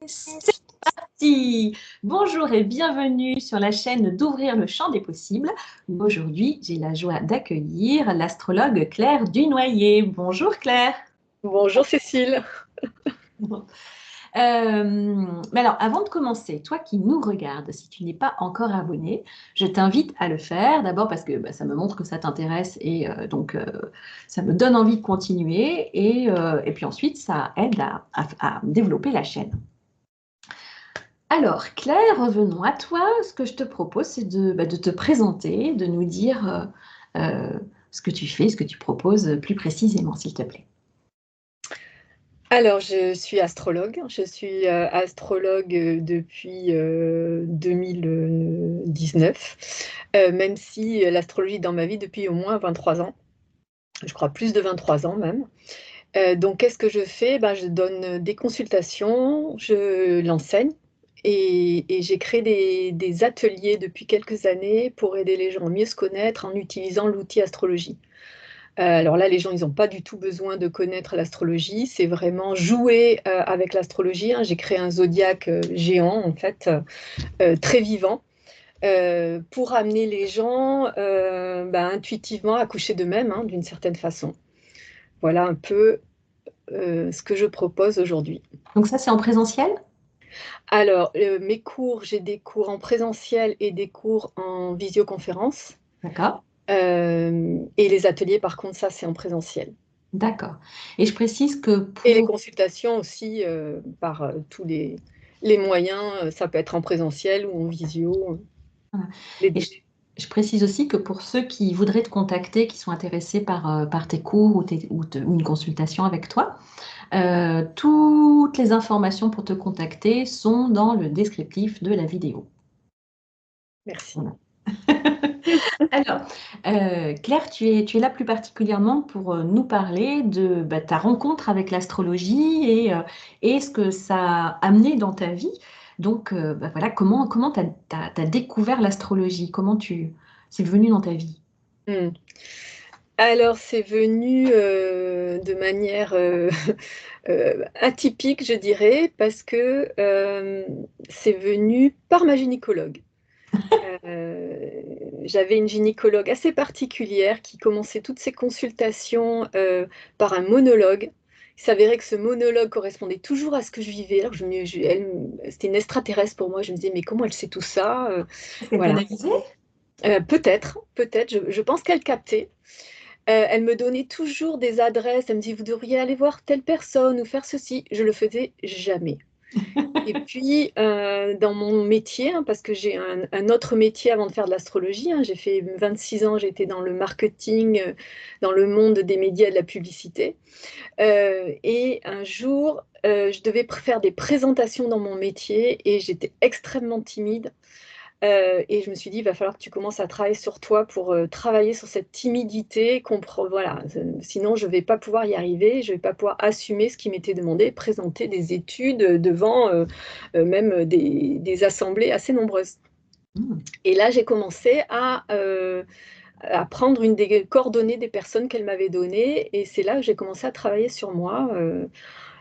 C'est parti! Bonjour et bienvenue sur la chaîne d'Ouvrir le champ des possibles. Aujourd'hui, j'ai la joie d'accueillir l'astrologue Claire Dunoyer. Bonjour Claire. Bonjour Cécile. Mais alors, avant de commencer, toi qui nous regardes, si tu n'es pas encore abonné, je t'invite à le faire. D'abord parce que ça me montre que ça t'intéresse et ça me donne envie de continuer. Et puis ensuite, ça aide à développer la chaîne. Alors, Claire, revenons à toi. Ce que je te propose, c'est de te présenter, de nous dire ce que tu fais, ce que tu proposes plus précisément, s'il te plaît. Alors, je suis astrologue. Je suis astrologue depuis 2019, même si l'astrologie est dans ma vie depuis au moins 23 ans. Je crois plus de 23 ans même. Donc, qu'est-ce que je fais? Ben, je donne des consultations, je l'enseigne et j'ai créé des ateliers depuis quelques années pour aider les gens à mieux se connaître en utilisant l'outil astrologie. Alors là, les gens, ils n'ont pas du tout besoin de connaître l'astrologie. C'est vraiment jouer avec l'astrologie, hein. J'ai créé un zodiaque géant, en fait, très vivant, pour amener les gens intuitivement à coucher d'eux-mêmes, hein, d'une certaine façon. Voilà un peu ce que je propose aujourd'hui. Donc ça, c'est en présentiel? Alors, mes cours, j'ai des cours en présentiel et des cours en visioconférence. D'accord. Et les ateliers, par contre, ça, c'est en présentiel. D'accord. Et je précise que Et les pour... consultations aussi par tous les moyens, ça peut être en présentiel ou en visio, Voilà. les Et deux. je précise aussi que pour ceux qui voudraient te contacter, qui sont intéressés par tes cours ou une consultation avec toi, toutes les informations pour te contacter sont dans le descriptif de la vidéo. Merci. Voilà. Alors, Claire, tu es là plus particulièrement pour nous parler de ta rencontre avec l'astrologie et ce que ça a amené dans ta vie. Donc, voilà, comment tu as découvert l'astrologie? C'est venu dans ta vie? Hmm. Alors, c'est venu de manière atypique, je dirais, parce que c'est venu par ma gynécologue. J'avais une gynécologue assez particulière qui commençait toutes ses consultations par un monologue. Il s'avérait que ce monologue correspondait toujours à ce que je vivais. Alors c'était une extraterrestre pour moi. Je me disais, mais comment elle sait tout ça? Est-ce qu'elle Voilà. t'analysait? Peut-être. Je pense qu'elle captait. Elle me donnait toujours des adresses. Elle me dit, vous devriez aller voir telle personne ou faire ceci. Je le faisais jamais. Et puis, dans mon métier, hein, parce que j'ai un autre métier avant de faire de l'astrologie, hein, j'ai fait 26 ans, j'étais dans le marketing, dans le monde des médias et de la publicité. Et un jour, je devais faire des présentations dans mon métier et j'étais extrêmement timide. Et je me suis dit, il va falloir que tu commences à travailler sur toi pour travailler sur cette timidité. Voilà, sinon, je ne vais pas pouvoir y arriver, je ne vais pas pouvoir assumer ce qui m'était demandé, présenter des études devant même des assemblées assez nombreuses. Hmm. Et là, j'ai commencé à prendre une des coordonnées des personnes qu'elle m'avait données. Et c'est là que j'ai commencé à travailler sur moi.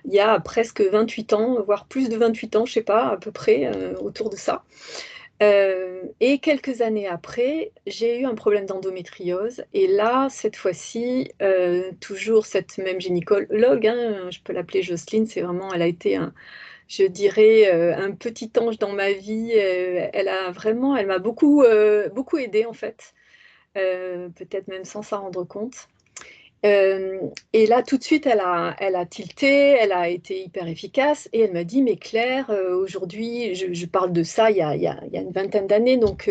Il y a presque 28 ans, voire plus de 28 ans, je ne sais pas, à peu près, autour de ça. Et quelques années après, j'ai eu un problème d'endométriose. Et là, cette fois-ci, toujours cette même gynécologue, hein, je peux l'appeler Jocelyne, c'est vraiment, elle a été, je dirais, un petit ange dans ma vie. Elle m'a beaucoup aidée en fait, peut-être même sans s'en rendre compte. Et là, tout de suite, elle a tilté, elle a été hyper efficace et elle m'a dit, mais Claire, aujourd'hui, je parle de ça il y a une vingtaine d'années, donc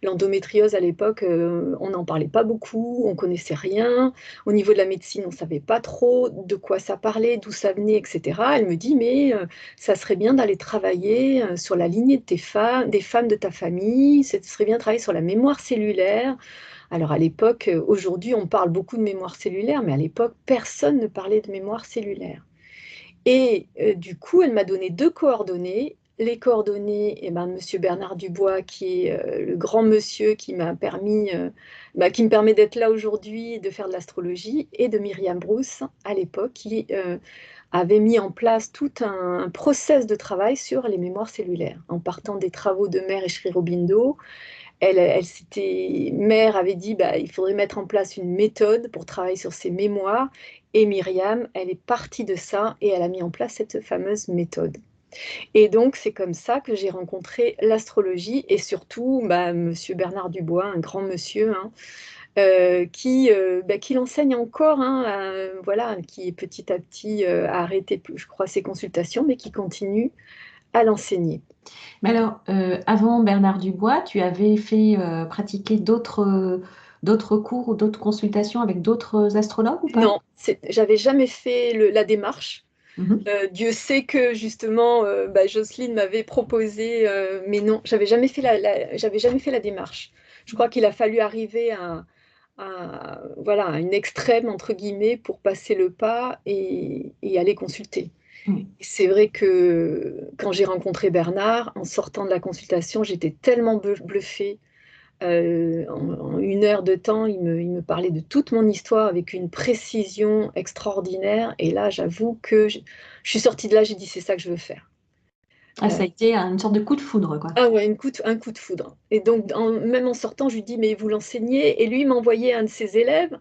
l'endométriose à l'époque, on n'en parlait pas beaucoup, on connaissait rien. Au niveau de la médecine, on ne savait pas trop de quoi ça parlait, d'où ça venait, etc. Elle me dit, mais ça serait bien d'aller travailler sur la lignée de des femmes de ta famille, ce serait bien de travailler sur la mémoire cellulaire. Alors à l'époque, aujourd'hui on parle beaucoup de mémoire cellulaire, mais à l'époque personne ne parlait de mémoire cellulaire. Et du coup, elle m'a donné deux coordonnées. Les coordonnées eh ben, de Monsieur Bernard Dubois, qui est le grand monsieur qui m'a permis, qui me permet d'être là aujourd'hui et de faire de l'astrologie, et de Myriam Brousse à l'époque, qui avait mis en place tout un process de travail sur les mémoires cellulaires, en partant des travaux de Mère et Sri Aurobindo. Mère avait dit bah, il faudrait mettre en place une méthode pour travailler sur ces mémoires. Et Myriam, elle est partie de ça et elle a mis en place cette fameuse méthode. Et donc, c'est comme ça que j'ai rencontré l'astrologie et surtout bah, Monsieur Bernard Dubois, un grand monsieur, hein, qui l'enseigne encore, hein, voilà, qui petit à petit a arrêté, je crois, ses consultations, mais qui continue à l'enseigner. Mais alors, avant Bernard Dubois, tu avais fait pratiquer d'autres cours ou d'autres consultations avec d'autres astrologues ou pas? Non, j'avais jamais fait la démarche. Mhm. Dieu sait que justement, bah, Jocelyne m'avait proposé, mais non, j'avais jamais fait j'avais jamais fait la démarche. Je crois qu'il a fallu arriver voilà, à une extrême, entre guillemets, pour passer le pas et aller consulter. Mhm. C'est vrai que quand j'ai rencontré Bernard, en sortant de la consultation, j'étais tellement bluffée. En 1 heure de temps, il me parlait de toute mon histoire avec une précision extraordinaire. Et là, j'avoue que je suis sortie de là, j'ai dit, c'est ça que je veux faire. Ah, Euh, ça a été une sorte de coup de foudre, quoi. ah ouais, un coup de foudre. Et donc, même en sortant, je lui dis, mais vous l'enseignez? Et lui, il m'envoyait un de ses élèves.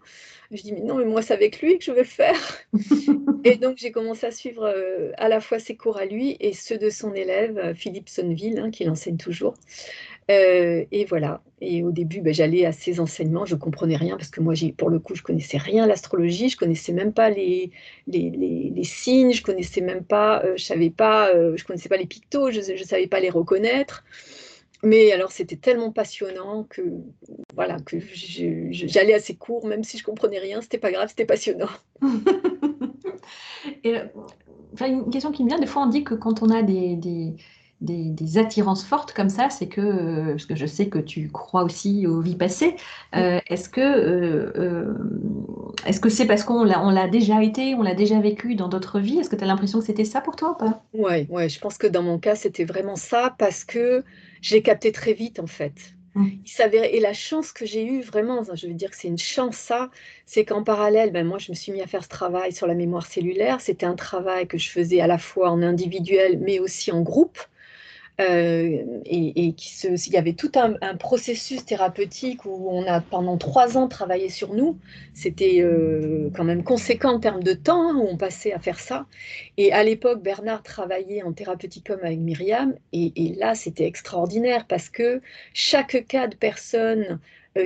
Je dis, mais non, mais moi, c'est avec lui que je veux le faire. Et donc, j'ai commencé à suivre à la fois ses cours à lui et ceux de son élève, Philippe Sonneville, hein, qui l'enseigne toujours. Et voilà. Et au début, ben, j'allais à ces enseignements, je comprenais rien parce que moi, pour le coup, je connaissais rien à l'astrologie, je connaissais même pas les signes, je connaissais même pas, je savais pas, je connaissais pas les pictos, je savais pas les reconnaître. Mais alors, c'était tellement passionnant que voilà que j'allais à ces cours, même si je comprenais rien, c'était pas grave, c'était passionnant. Et, enfin, une question qui me vient, des fois on dit que quand on a des attirances fortes comme ça, c'est que, parce que je sais que tu crois aussi aux vies passées, est-ce que c'est parce on l'a déjà été, on l'a déjà vécu dans d'autres vies? Est-ce que tu as l'impression que c'était ça pour toi ou pas? Ouais, ouais, je pense que dans mon cas, c'était vraiment ça parce que je l'ai capté très vite en fait. Mm. Il s'avérait, et la chance que j'ai eue, vraiment, je veux dire que c'est une chance ça, c'est qu'en parallèle, ben, moi je me suis mis à faire ce travail sur la mémoire cellulaire. C'était un travail que je faisais à la fois en individuel mais aussi en groupe. Il y avait tout un processus thérapeutique où on a pendant 3 ans travaillé sur nous. C'était quand même conséquent en termes de temps, hein, où on passait à faire ça. Et à l'époque, Bernard travaillait en thérapeuticum avec Myriam. Et là, c'était extraordinaire parce que chaque cas de personne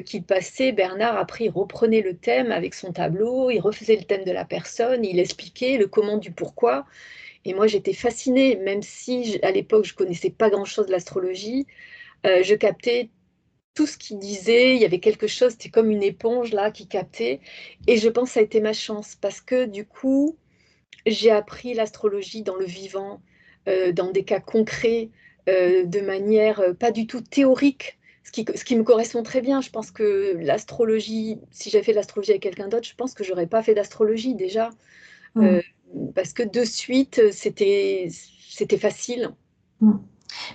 qui passait, Bernard, après, il reprenait le thème avec son tableau, il refaisait le thème de la personne, il expliquait le comment du pourquoi. Et moi, j'étais fascinée, même si à l'époque, je connaissais pas grand-chose de l'astrologie, je captais tout ce qu'il disait. Il y avait quelque chose, c'était comme une éponge là qui captait. Et je pense que ça a été ma chance parce que du coup, j'ai appris l'astrologie dans le vivant, dans des cas concrets, de manière pas du tout théorique. Ce qui me correspond très bien. Je pense que l'astrologie, si j'avais fait de l'astrologie avec quelqu'un d'autre, je pense que j'aurais pas fait d'astrologie déjà. Mm. Euh, Parce que de suite, c'était facile. Mm.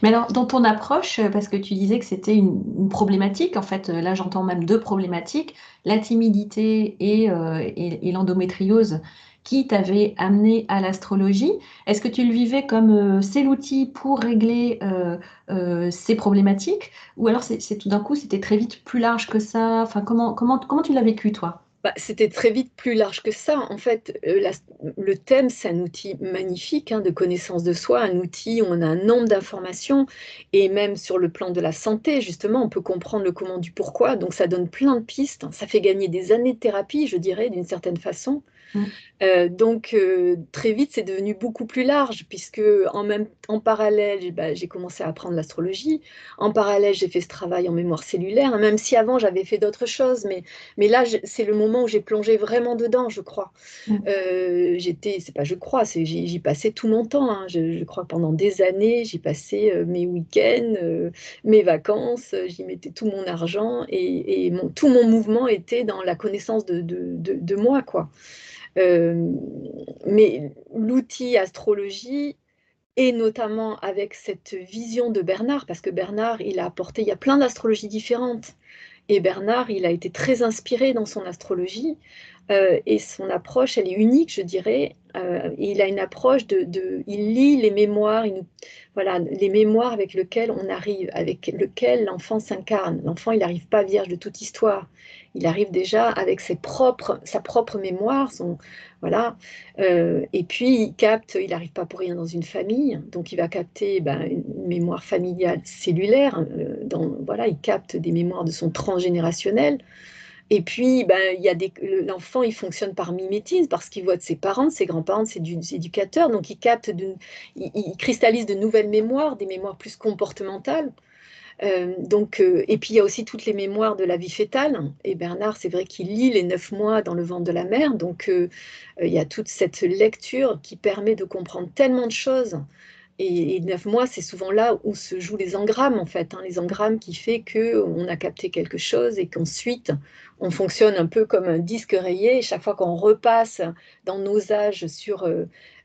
Mais alors, dans ton approche, parce que tu disais que c'était une problématique, en fait, là j'entends même deux problématiques, la timidité et l'endométriose qui t'avaient amené à l'astrologie. Est-ce que tu le vivais comme c'est l'outil pour régler ces problématiques? Ou alors tout d'un coup, c'était très vite plus large que ça? Enfin, comment tu l'as vécu, toi? Bah, c'était très vite plus large que ça. En fait, le thème, c'est un outil magnifique, hein, de connaissance de soi, un outil où on a un nombre d'informations, et même sur le plan de la santé, justement, on peut comprendre le comment du pourquoi. Donc, ça donne plein de pistes. Ça fait gagner des années de thérapie, je dirais, d'une certaine façon. Mm. Très vite, c'est devenu beaucoup plus large, puisque en parallèle, j'ai commencé à apprendre l'astrologie. En parallèle, j'ai fait ce travail en mémoire cellulaire, hein, même si avant, j'avais fait d'autres choses. Mais là, c'est le moment où j'ai plongé vraiment dedans, je crois. Mm. C'est pas je crois, j'y passais tout mon temps, hein. Je crois que pendant des années, j'y passais mes week-ends, mes vacances, j'y mettais tout mon argent et tout mon mouvement était dans la connaissance de moi, quoi. Euh, mais l'outil astrologie, et notamment avec cette vision de Bernard, parce que Bernard, il a apporté, il y a plein d'astrologies différentes. Et Bernard, il a été très inspiré dans son astrologie et son approche, elle est unique, je dirais. Il a une approche il lit les mémoires, voilà, les mémoires avec lesquelles on arrive, avec lesquelles l'enfant s'incarne. L'enfant, il n'arrive pas vierge de toute histoire. Il arrive déjà avec sa propre mémoire, voilà. Et puis, il n'arrive pas pour rien dans une famille, donc il va capter une mémoire familiale cellulaire. Voilà, il capte des mémoires de son transgénérationnel. Et puis, l'enfant, il fonctionne par mimétisme parce qu'il voit de ses parents, de ses grands-parents, de ses éducateurs. Donc, il cristallise de nouvelles mémoires, des mémoires plus comportementales. Et puis, il y a aussi toutes les mémoires de la vie fœtale. Et Bernard, c'est vrai qu'il lit les 9 mois dans le ventre de la mère. Donc, il y a toute cette lecture qui permet de comprendre tellement de choses. Et 9 mois, c'est souvent là où se jouent les engrammes, en fait, hein, les engrammes qui fait qu'on a capté quelque chose et qu'ensuite, on fonctionne un peu comme un disque rayé. Et chaque fois qu'on repasse dans nos âges sur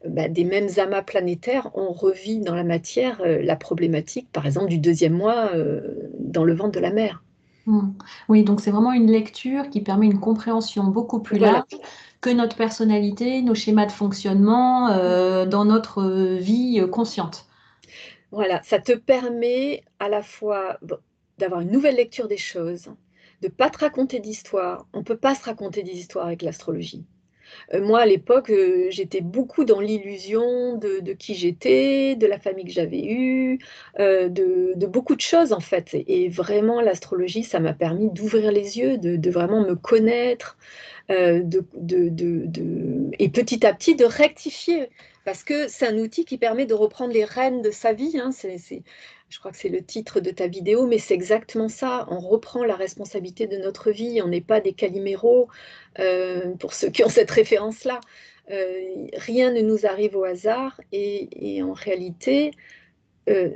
des mêmes amas planétaires, on revit dans la matière la problématique, par exemple, du 2e mois dans le ventre de la mer. Hmm. Oui, donc c'est vraiment une lecture qui permet une compréhension beaucoup plus Voilà. large que notre personnalité, nos schémas de fonctionnement dans notre vie consciente. Voilà, ça te permet à la fois d'avoir une nouvelle lecture des choses, de ne pas te raconter d'histoire. On ne peut pas se raconter des histoires avec l'astrologie. Moi, à l'époque, j'étais beaucoup dans l'illusion de qui j'étais, de la famille que j'avais eue, de beaucoup de choses en fait. Et vraiment, l'astrologie, ça m'a permis d'ouvrir les yeux, de vraiment me connaître, et petit à petit de rectifier. Parce que c'est un outil qui permet de reprendre les rênes de sa vie, hein. Je crois que c'est le titre de ta vidéo, mais c'est exactement ça. On reprend la responsabilité de notre vie. On n'est pas des caliméros, pour ceux qui ont cette référence-là. Rien ne nous arrive au hasard. Et en réalité,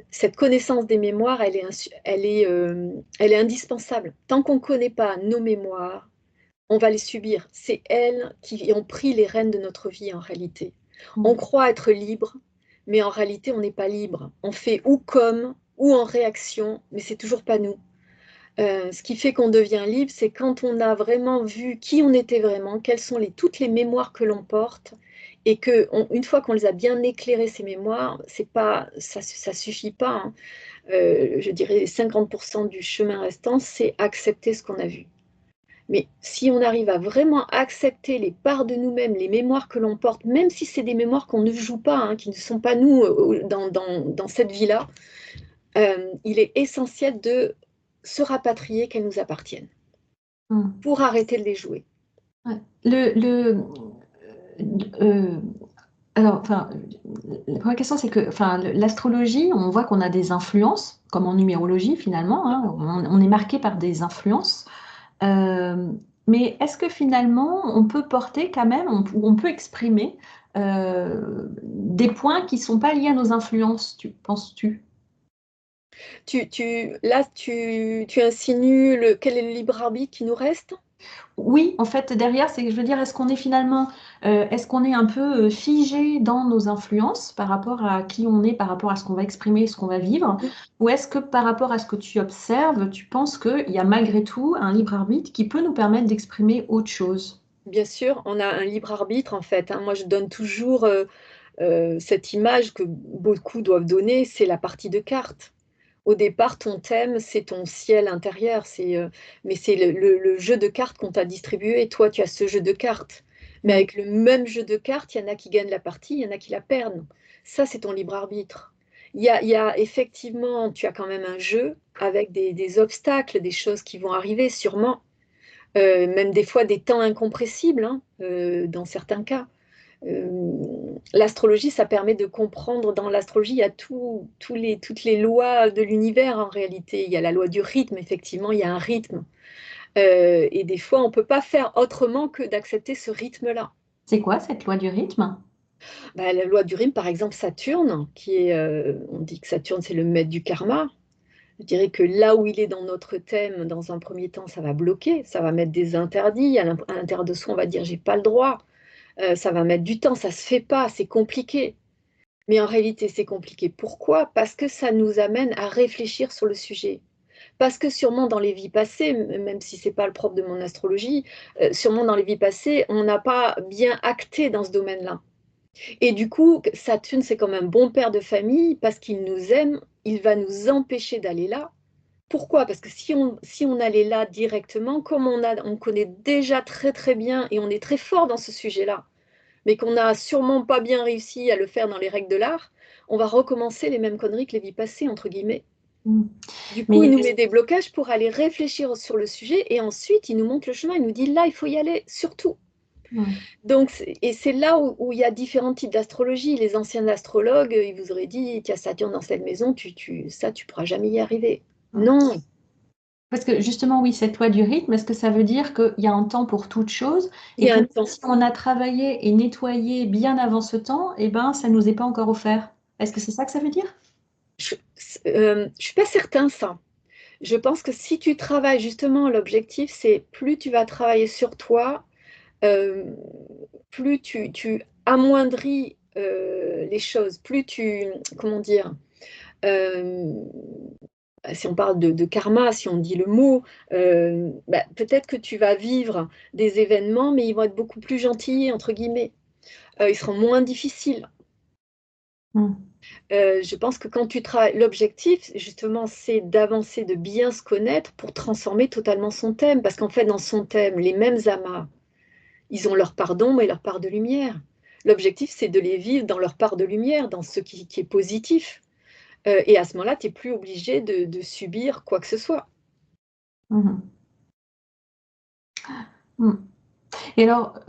cette connaissance des mémoires, elle est indispensable. Tant qu'on ne connaît pas nos mémoires, on va les subir. C'est elles qui ont pris les rênes de notre vie en réalité. On Hmm. croit être libre, mais en réalité, on n'est pas libre. On fait ou comme, ou en réaction, mais c'est toujours pas nous. Ce qui fait qu'on devient libre, c'est quand on a vraiment vu qui on était vraiment, quelles sont toutes les mémoires que l'on porte, et que une fois qu'on les a bien éclairées, ces mémoires, c'est pas, ça suffit pas, hein. Je dirais 50% du chemin restant, c'est accepter ce qu'on a vu. Mais si on arrive à vraiment accepter les parts de nous-mêmes, les mémoires que l'on porte, même si c'est des mémoires qu'on ne joue pas, hein, qui ne sont pas nous dans cette vie-là, il est essentiel de se rapatrier qu'elles nous appartiennent Hmm. pour arrêter de les jouer. Ouais. Euh, alors, enfin, la première question, c'est que, enfin, l'astrologie, on voit qu'on a des influences, comme en numérologie finalement, hein, on est marqué par des influences. Euh, mais est-ce que finalement, on peut porter quand même, on peut exprimer des points qui ne sont pas liés à nos influences, penses-tu? Là, tu insinues quel est le libre arbitre qui nous reste? Oui, en fait, derrière, c'est, je veux dire, est-ce qu'on est finalement, est-ce qu'on est un peu figé dans nos influences par rapport à qui on est, par rapport à ce qu'on va exprimer, ce qu'on va vivre, ou est-ce que par rapport à ce que tu observes, tu penses qu'il y a malgré tout un libre arbitre qui peut nous permettre d'exprimer autre chose? Bien sûr, on a un libre arbitre en fait, hein. Moi, je donne toujours cette image que beaucoup doivent donner, c'est la partie de cartes. Au départ, ton thème, c'est ton ciel intérieur, mais c'est le jeu de cartes qu'on t'a distribué. Et toi, tu as ce jeu de cartes. Mais Mm. avec le même jeu de cartes, il y en a qui gagnent la partie, il y en a qui la perdent. Ça, c'est ton libre arbitre. Il y a effectivement, tu as quand même un jeu avec des obstacles, des choses qui vont arriver sûrement. Même des fois des temps incompressibles, hein, dans certains cas. L'astrologie, ça permet de comprendre. Dans l'astrologie, il y a toutes les lois de l'univers en réalité. Il y a la loi du rythme, effectivement, il y a un rythme. Et des fois, on ne peut pas faire autrement que d'accepter ce rythme-là. C'est quoi cette loi du rythme? La loi du rythme, par exemple, Saturne, on dit que Saturne, c'est le maître du karma. Je dirais que là où il est dans notre thème, dans un premier temps, ça va bloquer, ça va mettre des interdits. À l'intérieur de soi, on va dire, j'ai pas le droit. Ça va mettre du temps, ça se fait pas, c'est compliqué. Mais en réalité, c'est compliqué. Pourquoi? Parce que ça nous amène à réfléchir sur le sujet. Parce que sûrement dans les vies passées, même si ce n'est pas le propre de mon astrologie, sûrement dans les vies passées, on n'a pas bien acté dans ce domaine-là. Et du coup, Saturne, c'est comme un bon père de famille, parce qu'il nous aime, il va nous empêcher d'aller là. Pourquoi? Parce que si on allait là directement, comme on connaît déjà très très bien et on est très fort dans ce sujet-là, mais qu'on n'a sûrement pas bien réussi à le faire dans les règles de l'art, on va recommencer les mêmes conneries que les vies passées, entre guillemets. Mm. Du coup, il Mais nous met des blocages pour aller réfléchir sur le sujet et ensuite, il nous montre le chemin, il nous dit là, il faut y aller, surtout. ouais. Donc, et c'est là où il y a différents types d'astrologie. Les anciens astrologues, ils vous auraient dit, tu as Saturne dans cette maison, ça, tu pourras jamais y arriver. Ouais. Non, Parce que justement, oui, cette loi du rythme, est-ce que ça veut dire qu'il y a un temps pour toute chose il et y a que un même temps. si on a travaillé et nettoyé bien avant ce temps, eh ben, ça ne nous est pas encore offert? Est-ce que c'est ça que ça veut dire? Je ne suis pas certain, ça. Je pense que si tu travailles, justement, l'objectif, c'est plus tu vas travailler sur toi, euh, plus tu amoindris les choses, plus tu, comment dire, euh, si on parle de karma, si on dit le mot, peut-être que tu vas vivre des événements, mais ils vont être beaucoup plus gentils, entre guillemets. Ils seront moins difficiles. Mm. Je pense que quand tu travailles, l'objectif, justement, c'est d'avancer, de bien se connaître pour transformer totalement son thème. Parce qu'en fait, dans son thème, les mêmes amas, ils ont leur part d'ombre et leur part de lumière. L'objectif, c'est de les vivre dans leur part de lumière, dans ce qui est positif. Et à ce moment-là, tu n'es plus obligé de subir quoi que ce soit. Mhm. Mm. Et alors,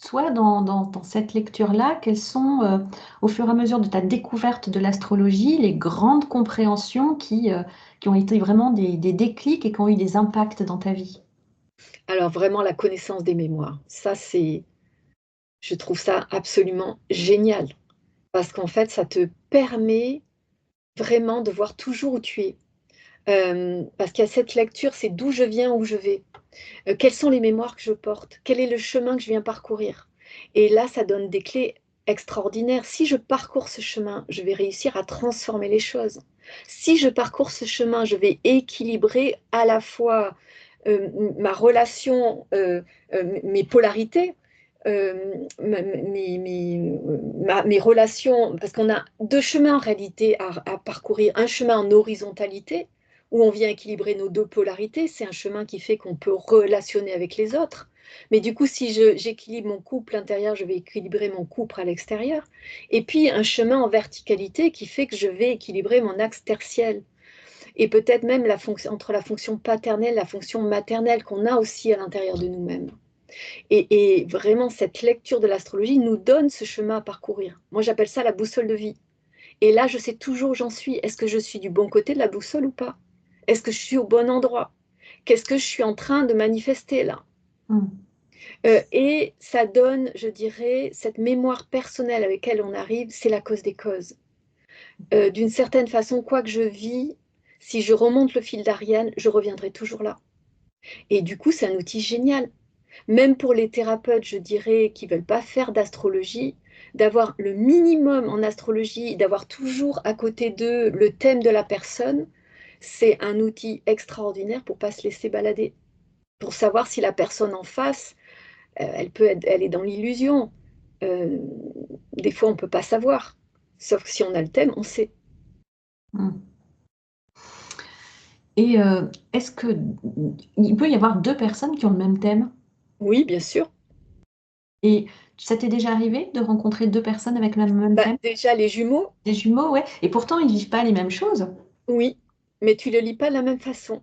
toi, dans cette lecture-là, quelles sont, au fur et à mesure de ta découverte de l'astrologie, les grandes compréhensions qui ont été vraiment des déclics et qui ont eu des impacts dans ta vie? Alors vraiment, la connaissance des mémoires, ça, je trouve ça absolument génial. Parce qu'en fait, ça te permet vraiment de voir toujours où tu es. Parce qu'il y a cette lecture, c'est d'où je viens, où je vais. Quelles sont les mémoires que je porte? Quel est le chemin que je viens parcourir? Et là, ça donne des clés extraordinaires. Si je parcours ce chemin, je vais réussir à transformer les choses. Si je parcours ce chemin, je vais équilibrer à la fois ma relation, mes polarités, mes relations, parce qu'on a deux chemins en réalité à parcourir. Un chemin en horizontalité, où on vient équilibrer nos deux polarités. C'est un chemin qui fait qu'on peut relationner avec les autres. Mais du coup, si j'équilibre mon couple intérieur, je vais équilibrer mon couple à l'extérieur. Et puis, un chemin en verticalité qui fait que je vais équilibrer mon axe tertiel. Et peut-être même entre la fonction paternelle et la fonction maternelle qu'on a aussi à l'intérieur de nous-mêmes. Et vraiment, cette lecture de l'astrologie nous donne ce chemin à parcourir. Moi, j'appelle ça la boussole de vie. Et là, je sais toujours où j'en suis. Est-ce que je suis du bon côté de la boussole ou pas? Est-ce que je suis au bon endroit? Qu'est-ce que je suis en train de manifester là? Mm. Et ça donne, je dirais, cette mémoire personnelle avec laquelle on arrive, c'est la cause des causes. D'une certaine façon, quoi que je vis, si je remonte le fil d'Ariane, je reviendrai toujours là. Et du coup, c'est un outil génial. Même pour les thérapeutes, je dirais, qui ne veulent pas faire d'astrologie, d'avoir le minimum en astrologie, d'avoir toujours à côté d'eux le thème de la personne, c'est un outil extraordinaire pour ne pas se laisser balader, pour savoir si la personne en face, elle est dans l'illusion. Euh, des fois, on ne peut pas savoir. Sauf que si on a le thème, on sait. Mm. Et est-ce que il peut y avoir deux personnes qui ont le même thème? Oui, bien sûr. Et ça t'est déjà arrivé de rencontrer deux personnes avec le même Bah, thème? déjà, les jumeaux, Des jumeaux, ouais. Et pourtant, ils vivent pas les mêmes choses. oui, mais tu le lis pas de la même façon.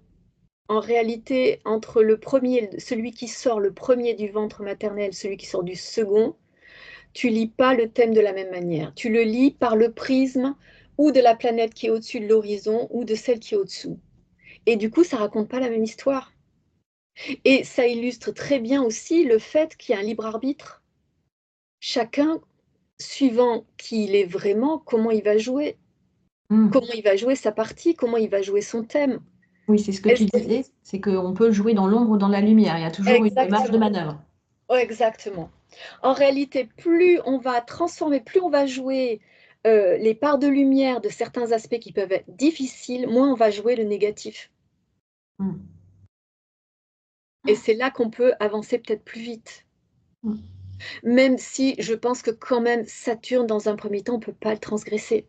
En réalité, entre le premier, celui qui sort le premier du ventre maternel, celui qui sort du second, tu lis pas le thème de la même manière. Tu le lis par le prisme ou de la planète qui est au-dessus de l'horizon ou de celle qui est au-dessous. Et du coup, ça raconte pas la même histoire. Et ça illustre très bien aussi le fait qu'il y a un libre arbitre. Chacun, suivant qui il est vraiment, Mm. comment il va jouer sa partie, comment il va jouer son thème. Oui, c'est ce que tu Est-ce que... disais, c'est qu'on peut jouer dans l'ombre ou dans la lumière. Il y a toujours une marge de Exactement. manœuvre. Ouais, exactement. En réalité, plus on va transformer, plus on va jouer les parts de lumière de certains aspects qui peuvent être difficiles, moins on va jouer le négatif. Mm. Et c'est là qu'on peut avancer peut-être plus vite. Mm. Même si je pense que quand même Saturne, dans un premier temps, on ne peut pas le transgresser.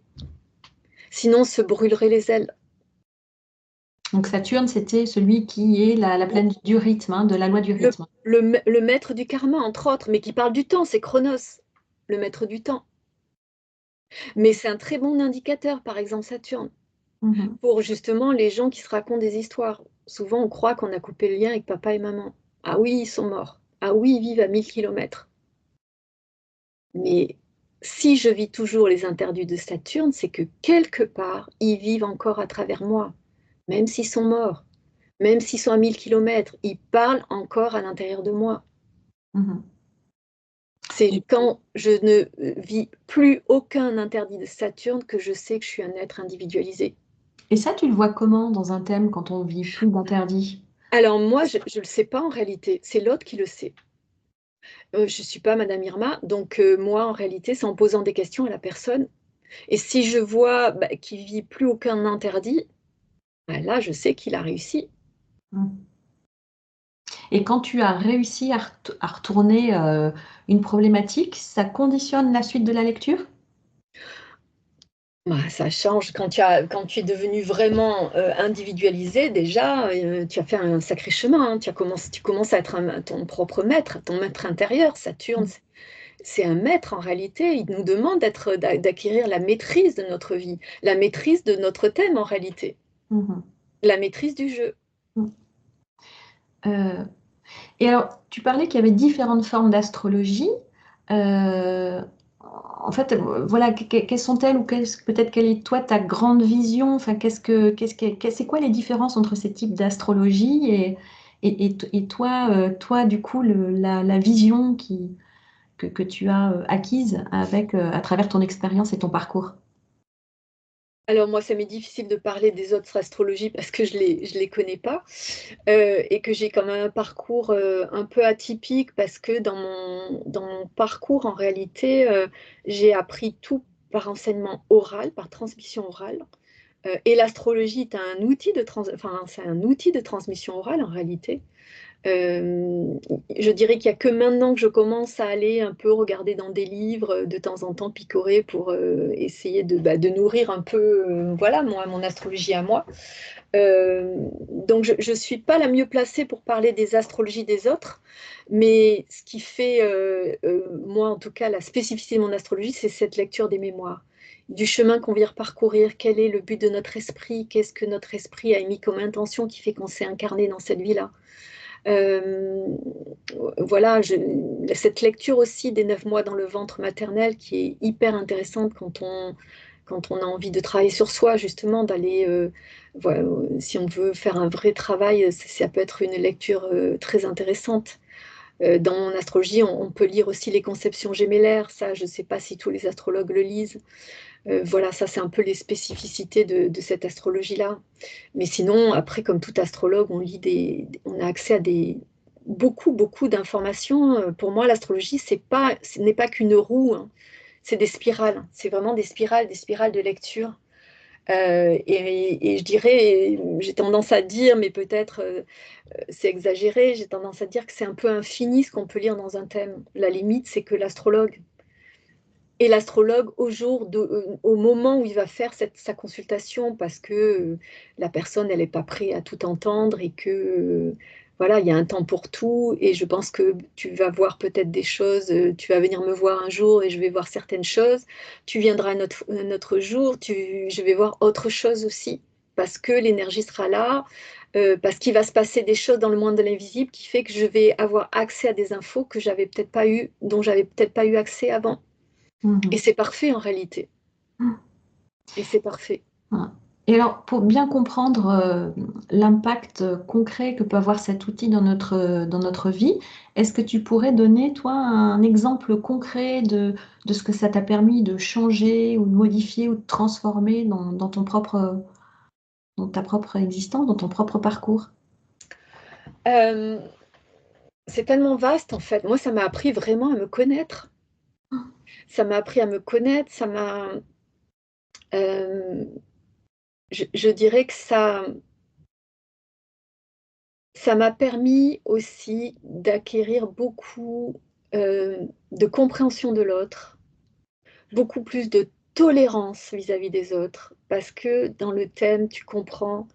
Sinon, on se brûlerait les ailes. Donc Saturne, c'était celui qui est la planète du rythme, hein, de la loi du Le, rythme. le maître du karma, entre autres, mais qui parle du temps, c'est Chronos, le maître du temps. Mais c'est un très bon indicateur, par exemple Saturne, Mhm. pour justement les gens qui se racontent des histoires. Souvent, on croit qu'on a coupé le lien avec papa et maman. Ah oui, ils sont morts. Ah oui, ils vivent à 1000 kilomètres. Mais si je vis toujours les interdits de Saturne, c'est que quelque part, ils vivent encore à travers moi. Même s'ils sont morts, même s'ils sont à 1000 kilomètres, ils parlent encore à l'intérieur de moi. Mhm. C'est Et, quand je ne vis plus aucun interdit de Saturne que je sais que je suis un être individualisé. et ça, tu le vois comment dans un thème quand on vit plus d'interdits? Alors moi, je ne le sais pas en réalité, c'est l'autre qui le sait. Je ne suis pas Madame Irma, donc moi, en réalité, c'est en posant des questions à la personne. Et si je vois qu'il vit plus aucun interdit, là, je sais qu'il a réussi. Mm. Et quand tu as réussi à retourner une problématique, ça conditionne la suite de la lecture? Ça change quand tu es devenu vraiment individualisé, déjà, tu as fait un sacré chemin, hein. Tu commences à être ton propre maître, ton maître intérieur. Saturne, Mm. c'est un maître en réalité. Il nous demande d'acquérir la maîtrise de notre vie, la maîtrise de notre thème en réalité, Mhm. la maîtrise du jeu. Mm. Euh, et alors, tu parlais qu'il y avait différentes formes d'astrologie. Euh, En fait, voilà, quelles sont-elles ou peut-être quelle est toi ta grande vision? Enfin, c'est quoi les différences entre ces types d'astrologie et toi, toi, du coup, la vision que tu as acquise à travers ton expérience et ton parcours? Alors moi, ça m'est difficile de parler des autres astrologies parce que je les connais pas et que j'ai quand même un parcours un peu atypique parce que dans mon parcours, en réalité, j'ai appris tout par enseignement oral, par transmission orale. Et l'astrologie est un outil enfin, c'est un outil de transmission orale en réalité. Euh, je dirais qu'il n'y a que maintenant que je commence à aller un peu regarder dans des livres, de temps en temps picorer pour essayer de nourrir un peu voilà, mon astrologie à moi. Donc je ne suis pas la mieux placée pour parler des astrologies des autres, mais ce qui fait, moi en tout cas, la spécificité de mon astrologie, c'est cette lecture des mémoires, du chemin qu'on vient parcourir, quel est le but de notre esprit, qu'est-ce que notre esprit a émis comme intention qui fait qu'on s'est incarné dans cette vie-là. Euh, voilà, cette lecture aussi des 9 mois dans le ventre maternel qui est hyper intéressante quand on a envie de travailler sur soi, justement, d'aller, voilà, si on veut faire un vrai travail, ça peut être une lecture très intéressante. Dans mon astrologie, on peut lire aussi les conceptions gémellaires, ça, je ne sais pas si tous les astrologues le lisent. Voilà, ça, c'est un peu les spécificités de cette astrologie-là. Mais sinon, après, comme tout astrologue, on a accès à beaucoup d'informations. Pour moi, l'astrologie, ce n'est pas qu'une roue, hein. C'est des spirales. C'est vraiment des spirales de lecture. Et je dirais, j'ai tendance à dire, mais peut-être c'est exagéré, j'ai tendance à dire que c'est un peu infini ce qu'on peut lire dans un thème. La limite, c'est que l'astrologue et l'astrologue au moment où il va faire sa consultation, parce que la personne, elle n'est pas prête à tout entendre et que voilà, il y a un temps pour tout. Et je pense que tu vas voir peut-être des choses, tu vas venir me voir un jour et je vais voir certaines choses. Tu viendras un autre jour, je vais voir autre chose aussi, parce que l'énergie sera là, parce qu'il va se passer des choses dans le monde de l'invisible qui fait que je vais avoir accès à des infos que j'avais peut-être pas eu, dont j'avais peut-être pas eu accès avant. Et Mhm. c'est parfait en réalité. Et c'est parfait. Voilà. Et alors, pour bien comprendre l'impact concret que peut avoir cet outil dans notre vie, est-ce que tu pourrais donner, toi, un exemple concret de ce que ça t'a permis de changer ou de modifier ou de transformer dans ta propre existence, dans ton propre parcours? Euh, c'est tellement vaste en fait. Moi, ça m'a appris vraiment à me connaître. Ça m'a appris à me connaître. Euh, je dirais que Ça m'a permis aussi d'acquérir beaucoup de compréhension de l'autre, beaucoup plus de tolérance vis-à-vis des autres, parce que dans le thème, tu comprends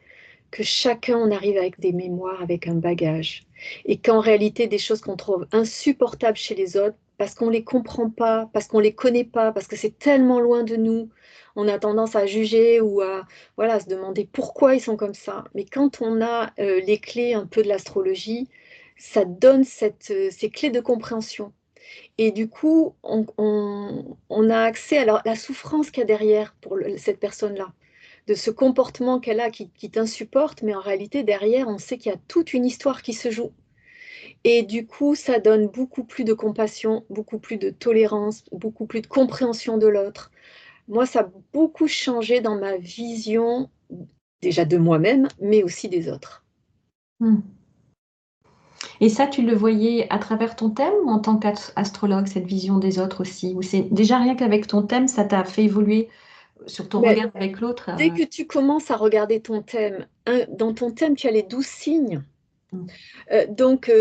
que chacun, on arrive avec des mémoires, avec un bagage, et qu'en réalité, des choses qu'on trouve insupportables chez les autres, parce qu'on ne les comprend pas, parce qu'on ne les connaît pas, parce que c'est tellement loin de nous, on a tendance à juger ou à, voilà, se demander pourquoi ils sont comme ça. Mais quand on a les clés un peu de l'astrologie, ça donne ces clés de compréhension. Et du coup, on a accès à la souffrance qu'il y a derrière pour cette personne-là, de ce comportement qu'elle a qui t'insupporte, mais en réalité, derrière, on sait qu'il y a toute une histoire qui se joue. Et du coup, ça donne beaucoup plus de compassion, beaucoup plus de tolérance, beaucoup plus de compréhension de l'autre. Moi, ça a beaucoup changé dans ma vision, déjà de moi-même, mais aussi des autres. Hmm. Et ça, tu le voyais à travers ton thème ou en tant qu'astrologue, cette vision des autres aussi? Ou c'est déjà rien qu'avec ton thème, ça t'a fait évoluer sur ton Mais regard avec l'autre? dès que tu commences à regarder ton thème, dans ton thème, tu as les 12 signes. Hmm. Donc,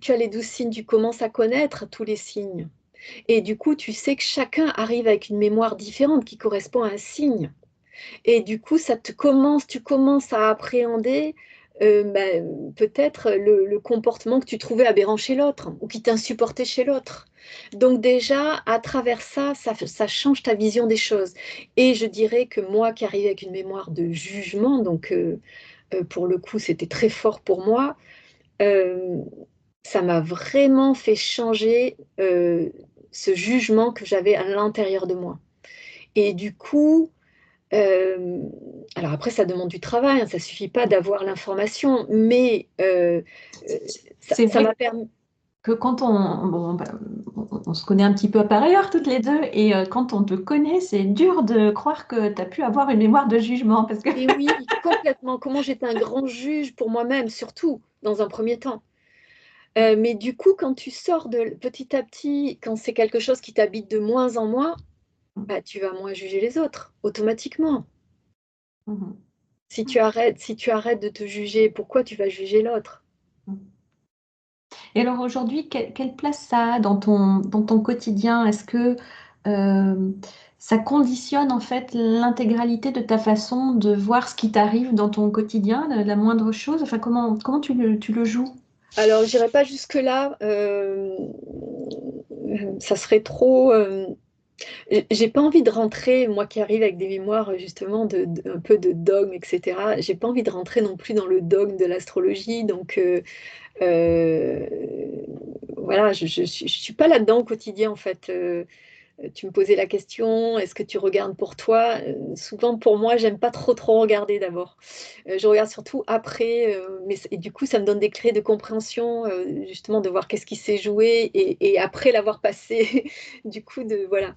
tu as les 12 signes, tu commences à connaître tous les signes. Et du coup, tu sais que chacun arrive avec une mémoire différente qui correspond à un signe. Et du coup, tu commences à appréhender peut-être le comportement que tu trouvais aberrant chez l'autre ou qui t'insupportait chez l'autre. Donc déjà, à travers ça change ta vision des choses. Et je dirais que moi qui arrive avec une mémoire de jugement, donc pour le coup, c'était très fort pour moi, euh, ça m'a vraiment fait changer ce jugement que j'avais à l'intérieur de moi. Et du coup, euh, alors après, ça demande du travail, hein, ça suffit pas d'avoir l'information, mais C'est ça vrai m'a permis. que quand bon, bah, on se connaît un petit peu par ailleurs toutes les deux, et quand on te connaît, c'est dur de croire que tu as pu avoir une mémoire de jugement, parce que Mais oui, complètement. Comment j'étais un grand juge pour moi-même, surtout dans un premier temps. Mais du coup, quand tu sors de petit à petit, quand c'est quelque chose qui t'habite de moins en moins, bah, tu vas moins juger les autres, automatiquement. Mhm. Si tu arrêtes de te juger, pourquoi tu vas juger l'autre? Et alors aujourd'hui, quelle place ça a dans ton quotidien? Est-ce que euh, ça conditionne en fait l'intégralité de ta façon de voir ce qui t'arrive dans ton quotidien, la moindre chose? Enfin, comment tu le joues? Alors, j'irai pas jusque-là. Ça serait trop. J'ai pas envie de rentrer, moi qui arrive avec des mémoires justement un peu de dogme, etc. J'ai pas envie de rentrer non plus dans le dogme de l'astrologie. Donc, euh, voilà, je suis pas là-dedans au quotidien en fait. Tu me posais la question, est-ce que tu regardes pour toi? Souvent pour moi, j'aime pas trop regarder d'abord. Je regarde surtout après, et du coup, ça me donne des clés de compréhension, justement, de voir qu'est-ce qui s'est joué et après l'avoir passé, du coup, voilà.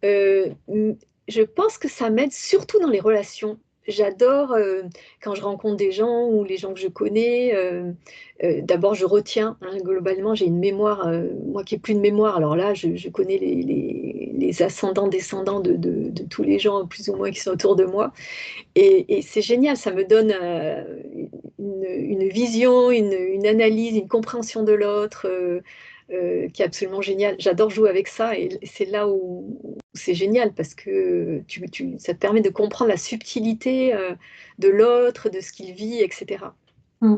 Euh, m- je pense que ça m'aide surtout dans les relations. J'adore quand je rencontre des gens ou les gens que je connais. D'abord, je retiens, hein, globalement, j'ai une mémoire, moi qui n'ai plus de mémoire. Alors là, je connais les ascendants, descendants de tous les gens plus ou moins qui sont autour de moi. Et c'est génial, ça me donne une vision, une analyse, une compréhension de l'autre qui est absolument géniale. J'adore jouer avec ça et c'est là où c'est génial parce que ça te permet de comprendre la subtilité de l'autre, de ce qu'il vit, etc. Hmm.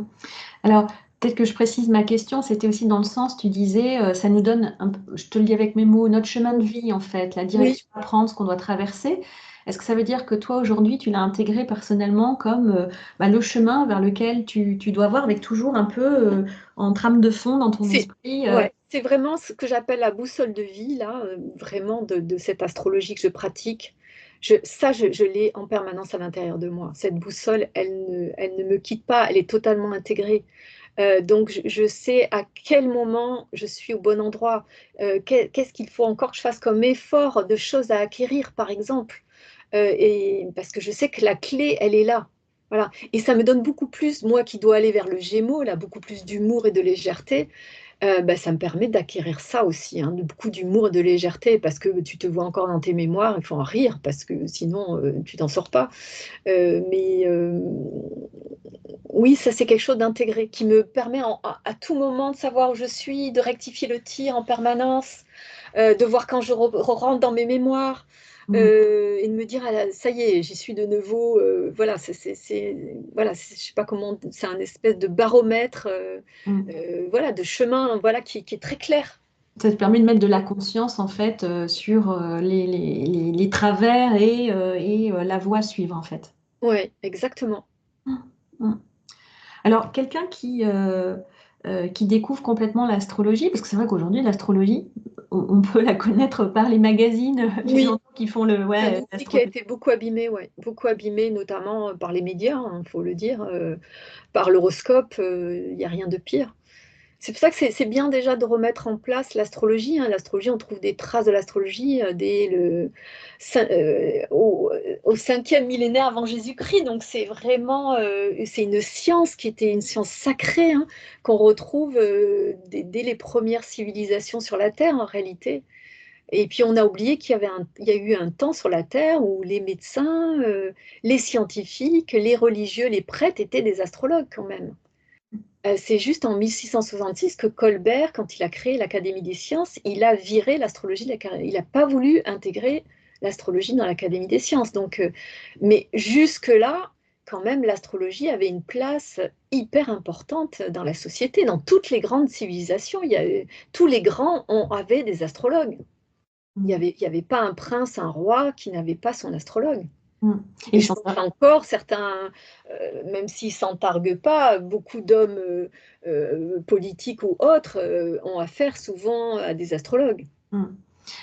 Alors, peut-être que je précise ma question, c'était aussi dans le sens, tu disais, ça nous donne, je te le dis avec mes mots, notre chemin de vie en fait, la Oui, direction à prendre, ce qu'on doit traverser. Est-ce que ça veut dire que toi, aujourd'hui, tu l'as intégré personnellement comme bah, le chemin vers lequel tu dois voir avec toujours un peu en trame de fond dans ton c'est esprit ouais, c'est vraiment ce que j'appelle la boussole de vie, là, vraiment de cette astrologie que je pratique. Je l'ai en permanence à l'intérieur de moi. Cette boussole, elle ne me quitte pas, elle est totalement intégrée. Donc, je sais à quel moment je suis au bon endroit. Qu'est-ce qu'il faut encore que je fasse comme effort de choses à acquérir, par exemple. Et parce que je sais que la clé, elle est là. Voilà. Et ça me donne beaucoup plus, moi qui dois aller vers le Gémeaux, là, beaucoup plus d'humour et de légèreté. Ça me permet d'acquérir ça aussi, hein, de beaucoup d'humour et de légèreté, parce que tu te vois encore dans tes mémoires, il faut en rire, parce que sinon, tu t'en sors pas. Mais oui, ça c'est quelque chose d'intégré qui me permet à tout moment de savoir où je suis, de rectifier le tir en permanence, de voir quand je rentre dans mes mémoires, Mm. et de me dire, ah, ça y est, j'y suis de nouveau. Voilà, voilà, je sais pas comment, c'est un espèce de baromètre, Mm. voilà, de chemin, voilà, qui est très clair. Ça te permet de mettre de la conscience en fait sur les travers et la voie à suivre en fait. Ouais, exactement. Mm. Mm. Alors, quelqu'un qui découvre complètement l'astrologie, parce que c'est vrai qu'aujourd'hui, l'astrologie, on peut la connaître par les magazines, les Oui. journaux qui font le, C'est un ouais, outil qui a l'astrologie. été beaucoup abîmé, ouais. Beaucoup abîmé, notamment par les médias, il faut le dire, par l'horoscope, il n'y a rien de pire. C'est pour ça que c'est bien déjà de remettre en place l'astrologie, hein. L'astrologie, on trouve des traces de l'astrologie dès au 5e millénaire avant Jésus-Christ. Donc c'est vraiment, c'est une science qui était une science sacrée, hein, qu'on retrouve dès les premières civilisations sur la Terre en réalité. Et puis on a oublié il y a eu un temps sur la Terre où les médecins, les scientifiques, les religieux, les prêtres étaient des astrologues quand même. C'est juste en 1666 que Colbert, quand il a créé l'Académie des sciences, il a viré l'astrologie il n'a pas voulu intégrer l'astrologie dans l'Académie des sciences. Donc, mais jusque-là, quand même, l'astrologie avait une place hyper importante dans la société, dans toutes les grandes civilisations. Tous les grands avaient des astrologues. Mm. Il y avait pas un prince, un roi qui n'avait pas son astrologue. Mm. Et Et ils je s'en pense servent. encore, certains, même s'ils s'en targuent pas, beaucoup d'hommes politiques ou autres ont affaire souvent à des astrologues. Mm.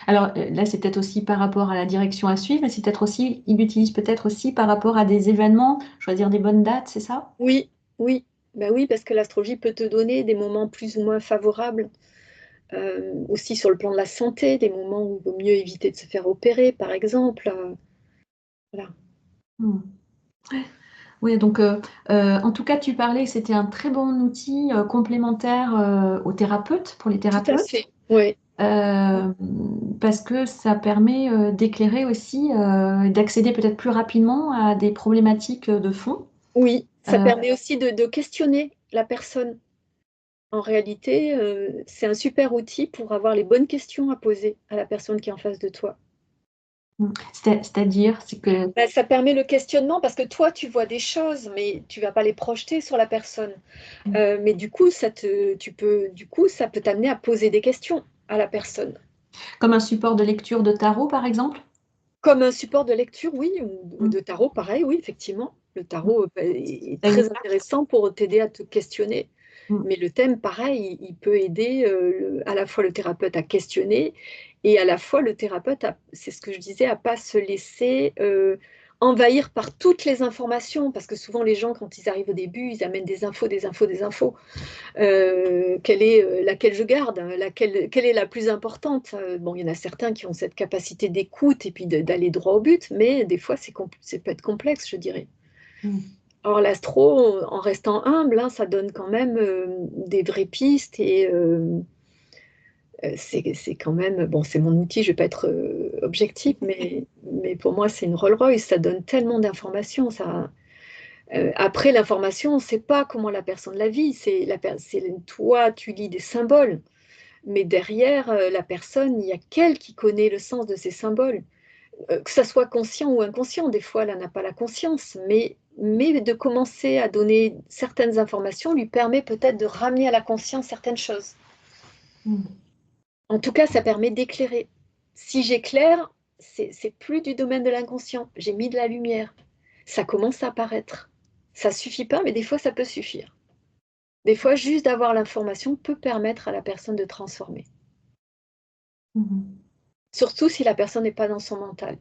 Alors là, c'est peut-être aussi par rapport à la direction à suivre, mais c'est peut-être aussi, ils l'utilisent peut-être aussi par rapport à des événements, choisir des bonnes dates, c'est ça? Oui, oui, ben oui, parce que l'astrologie peut te donner des moments plus ou moins favorables, aussi sur le plan de la santé, des moments où il vaut mieux éviter de se faire opérer, par exemple. Voilà. Mm. Oui, donc en tout cas, tu parlais que c'était un très bon outil complémentaire aux thérapeutes, pour les Tout à thérapeutes, fait. Oui, euh, parce que ça permet d'éclairer aussi et d'accéder peut-être plus rapidement à des problématiques de fond. oui, ça Euh, permet aussi de questionner la personne. En réalité, c'est un super outil pour avoir les bonnes questions à poser à la personne qui est en face de toi. c'est-à-dire, c'est que Ben, ça permet le questionnement parce que toi, tu vois des choses, mais tu vas pas les projeter sur la personne. Mais du coup, du coup, ça peut t'amener à poser des questions à la personne. comme un support de lecture de tarot, par exemple. Comme un support de lecture, oui, ou Mm. de tarot, pareil, oui, effectivement. Le tarot est T'as une très carte. intéressant pour t'aider à te questionner. Mm. Mais le thème, pareil, il peut aider à la fois le thérapeute à questionner et à la fois le thérapeute, c'est ce que je disais, à pas se laisser envahir par toutes les informations. Parce que souvent, les gens, quand ils arrivent au début, ils amènent des infos, des infos, des infos. Quelle est laquelle je garde, hein, quelle est la plus importante? Bon, il y en a certains qui ont cette capacité d'écoute et puis d'aller droit au but, mais des fois, c'est peut être complexe, je dirais. Mm. Or, l'astro, en restant humble, hein, ça donne quand même des vraies pistes et c'est quand même, bon, c'est mon outil, je ne vais pas être objective, mais pour moi, c'est une Rolls-Royce, ça donne tellement d'informations. Après, l'information, on ne sait pas comment la personne la vit, toi, tu lis des symboles, mais derrière la personne, il y a qu'elle qui connaît le sens de ces symboles. Que ça soit conscient ou inconscient, des fois, elle n'a pas la conscience, mais de commencer à donner certaines informations lui permet peut-être de ramener à la conscience certaines choses. Mm. En tout cas, ça permet d'éclairer. Si j'éclaire, c'est plus du domaine de l'inconscient. J'ai mis de la lumière. Ça commence à apparaître. Ça suffit pas, mais des fois, ça peut suffire. Des fois, juste d'avoir l'information peut permettre à la personne de transformer. Mm. Surtout si la personne n'est pas dans son mental.